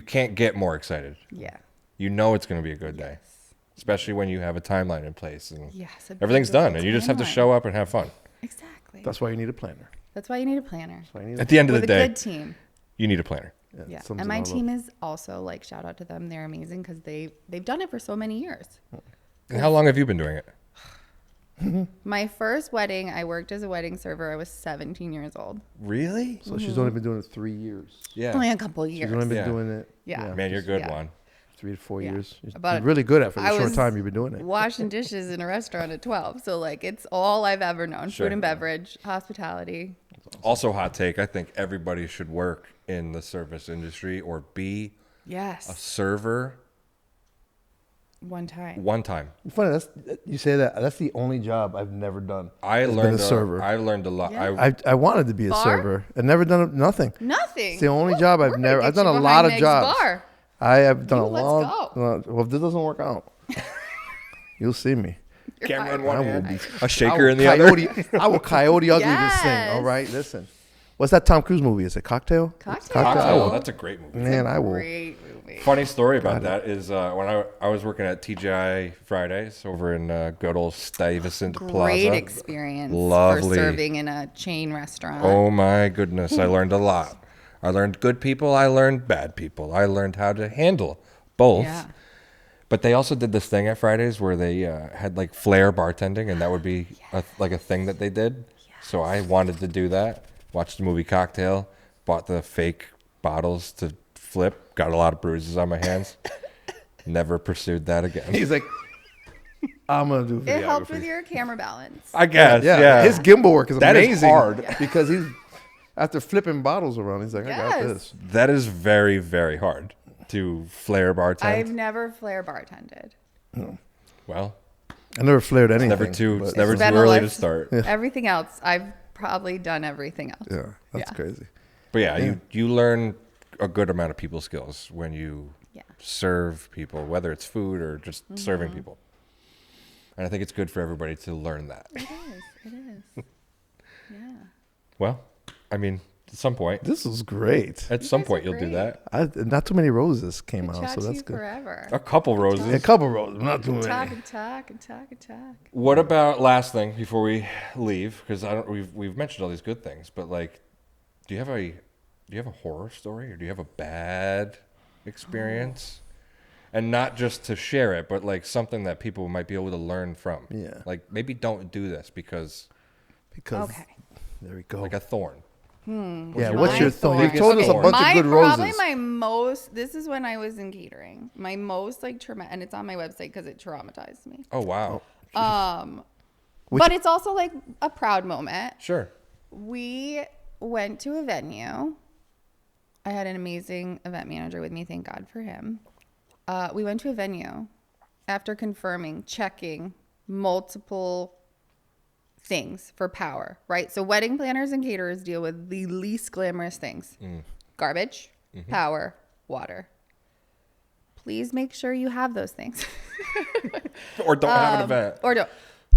can't get more excited. Yeah. You know it's going to be a good day, Yes. especially when you have a timeline in place and Yes. everything's done, beautiful and you just have to timeline. show up and have fun. Exactly. That's why you need a planner. That's why you need a planner. That's why you need At the end of With the a day, good team. you need a planner. Yeah. sums And it my all team up. is also like, shout out to them. They're amazing because they've done it for so many years. And how long have you been doing it? My first wedding, I worked as a wedding server. I was 17 years old. Really? So she's only been doing it 3 years. Yeah. Only a couple of She's years. only been Yeah. doing it. Yeah. Man, you're good, Yeah. Juan. 3 to 4 Yeah. years. You're About- really good at it for I the short was time you've been doing it. Washing dishes in a restaurant at 12. So, like, it's all I've ever known. Sure. Food and beverage, hospitality. Also, hot take. I think everybody should work in the service industry or be a Yes. server One time. Oh, one time. Funny, you say that. That's the only job I've never done. I Has been learned a server. I learned a lot. Yeah. I wanted to be a Bar? server. I've never done nothing. Nothing. It's the only job I've We're never. gonna I've get done a you lot of behind Meg's jobs. bar. I have done a Let's lot. go. Well, if this doesn't work out, you'll see me. Camera in You're one I will hand, be- a I shaker will in the other. I will coyote ugly this thing. Yes. All right, listen. What's that Tom Cruise movie? Is it Cocktail? Cocktail. I Cocktail. will- That's a great movie. Man, I will. Great movie. Funny story about that is when I was working at TGI Fridays over in good old Stuyvesant Great Plaza. experience Lovely. for serving in a chain restaurant. Oh my goodness, I learned a lot. I learned good people. I learned bad people. I learned how to handle both. Yeah. But they also did this thing at Fridays where they had like flair bartending, and that would be like a thing that they did. So I wanted to do that. Watched the movie Cocktail. Bought the fake bottles to flip. Got a lot of bruises on my hands. Never pursued that again. He's like, I'm gonna do It helped videography. with your camera balance. I guess. Yeah, Yeah. his gimbal work is That is amazing. hard. because he's after flipping bottles around. He's like, I got Yes. this. That is very, very hard to flair bartend. I've never flare bartended. Well, I never flared anything. never too. but- It's never It's too been a early to life- start. Everything else, I've probably done everything else. Yeah, that's Yeah. crazy. But yeah, you learn a good amount of people skills when you Yeah. serve people, whether it's food or just Mm-hmm. serving people. And I think it's good for everybody to learn that. It is. It is. Yeah. Well, I mean, at some point, This was great. at some guys point are you'll do great. that. Not too many roses came Could out, chat so to that's you good. forever. A couple roses. A couple roses, not too Talk many. and talk and talk and talk. What about last thing before we leave? Because we've mentioned all these good things, but like, do you have a horror story or do you have a bad experience? And not just to share it, but like something that people might be able to learn from. Yeah. Like maybe don't do this because Because Okay. there we go. like a thorn. Yeah, your what's your thorn? thorn? You've told us a Thorn. bunch of good Probably roses. my most. This is when I was in catering. My most like trauma, and it's on my website because it traumatized me. Oh wow. Which- But it's also like a proud moment. Sure. We went to a venue. I had an amazing event manager with me. Thank God for him. We went to a venue after confirming, checking multiple things for power, right? So wedding planners and caterers deal with the least glamorous things. Garbage, power, water. Please make sure you have those things. Or don't have an event. Or don't.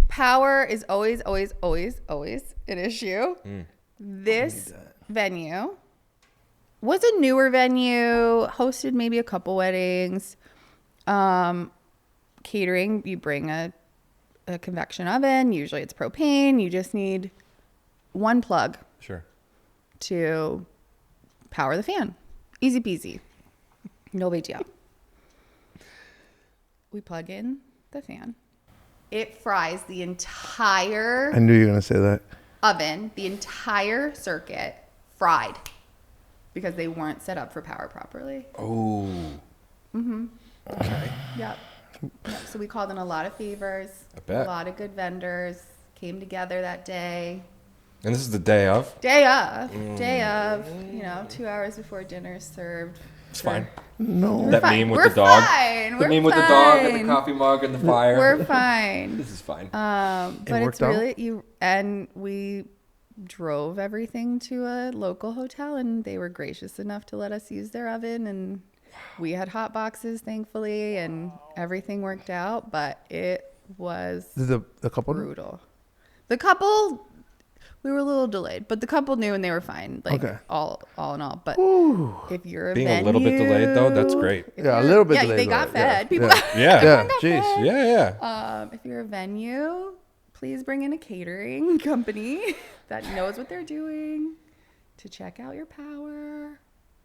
Power is always, always, always, always an issue. This venue was a newer venue, hosted maybe a couple weddings. Catering, you bring a convection oven. Usually it's propane. You just need one plug Sure. to power the fan. Easy peasy. No big deal. We plug in the fan. It fries the entire I knew you were gonna say that. oven, the entire circuit fried because they weren't set up for power properly. Oh. Okay. Yep. So we called in a lot of favors. I bet. A lot of good vendors came together that day. And this is the day of. Day of. 2 hours before dinner is served. It's fine. No. That fine. meme with We're the dog. fine. The We're meme with the dog and the fine. coffee mug and the fire. We're fine. This is fine. But worked it's out? really and we drove everything to a local hotel, and they were gracious enough to let us use their oven, and we had hot boxes, thankfully, and everything worked out. But it was Did the couple? brutal. The couple, we were a little delayed, but the couple knew and they were fine. Like Okay. all in all. But if you're Being a little bit delayed, though, that's great. Yeah, a little bit delayed, They got right, yeah, fed. People. yeah. Yeah. Yeah. got Jeez. fed. Yeah. If you're a venue, please bring in a catering company that knows what they're doing to check out your power.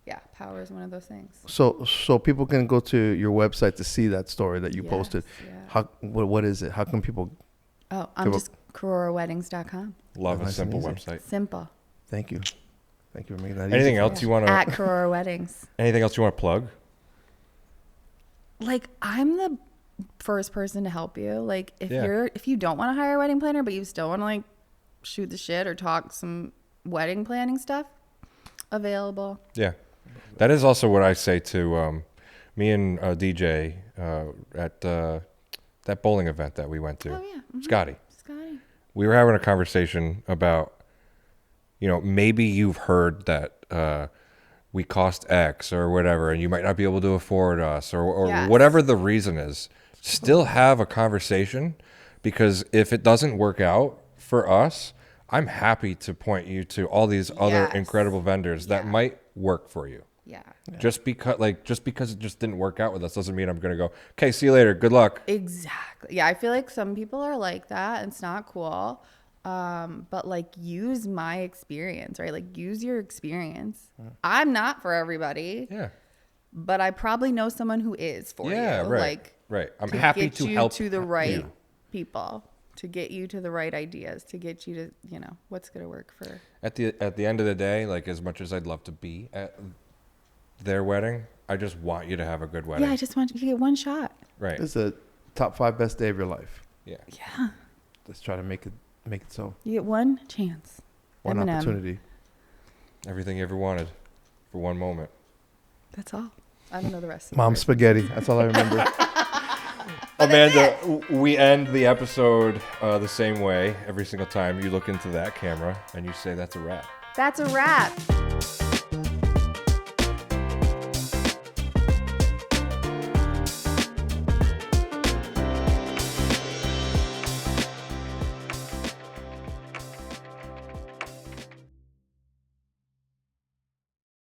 Yeah, power is one of those things. So people can go to your website to see that story that you Yes, posted. yeah. How what is it? How can people? Oh, I'm People- just CuroraWeddings.com. Love a Nice and simple easy. website. Simple. Thank you for making that. Anything easy. else you want At to? Curora Weddings. Anything else you want to plug? Like, I'm the first person to help you. Like, Yeah. if you don't want to hire a wedding planner, but you still want to like shoot the shit or talk some wedding planning stuff, available. Yeah, that is also what I say to me and DJ at that bowling event that we went to. Oh, yeah. Mhm. Scotty. Scotty. We were having a conversation about, maybe you've heard that we cost X or whatever, and you might not be able to afford us or Yes. whatever the reason is. Still have a conversation, because if it doesn't work out for us, I'm happy to point you to all these other Yes. incredible vendors that Yeah. might work for you. Yeah. Just because it just didn't work out with us doesn't mean I'm going to go, okay, see you later. Good luck. Exactly. Yeah, I feel like some people are like that, and it's not cool. But like, use my experience, right? Like, use your experience. I'm not for everybody, Yeah. but I probably know someone who is for Yeah, you. right. Like, Right. I'm to happy get to you help to the right you. people, to get you to the right ideas, to get you to, what's going to work for. At the end of the day, like, as much as I'd love to be at their wedding, I just want you to have a good wedding. Yeah, I just want you to get one shot. Right. It's the top 5 best day of your life. Yeah. Yeah. Let's try to make it so. You get one chance. One M&M. opportunity. Everything you ever wanted for one moment. That's all. I don't know the rest. Of Mom the spaghetti. That's all I remember. Amanda, we end the episode the same way every single time. You look into that camera and you say, that's a wrap. That's a wrap.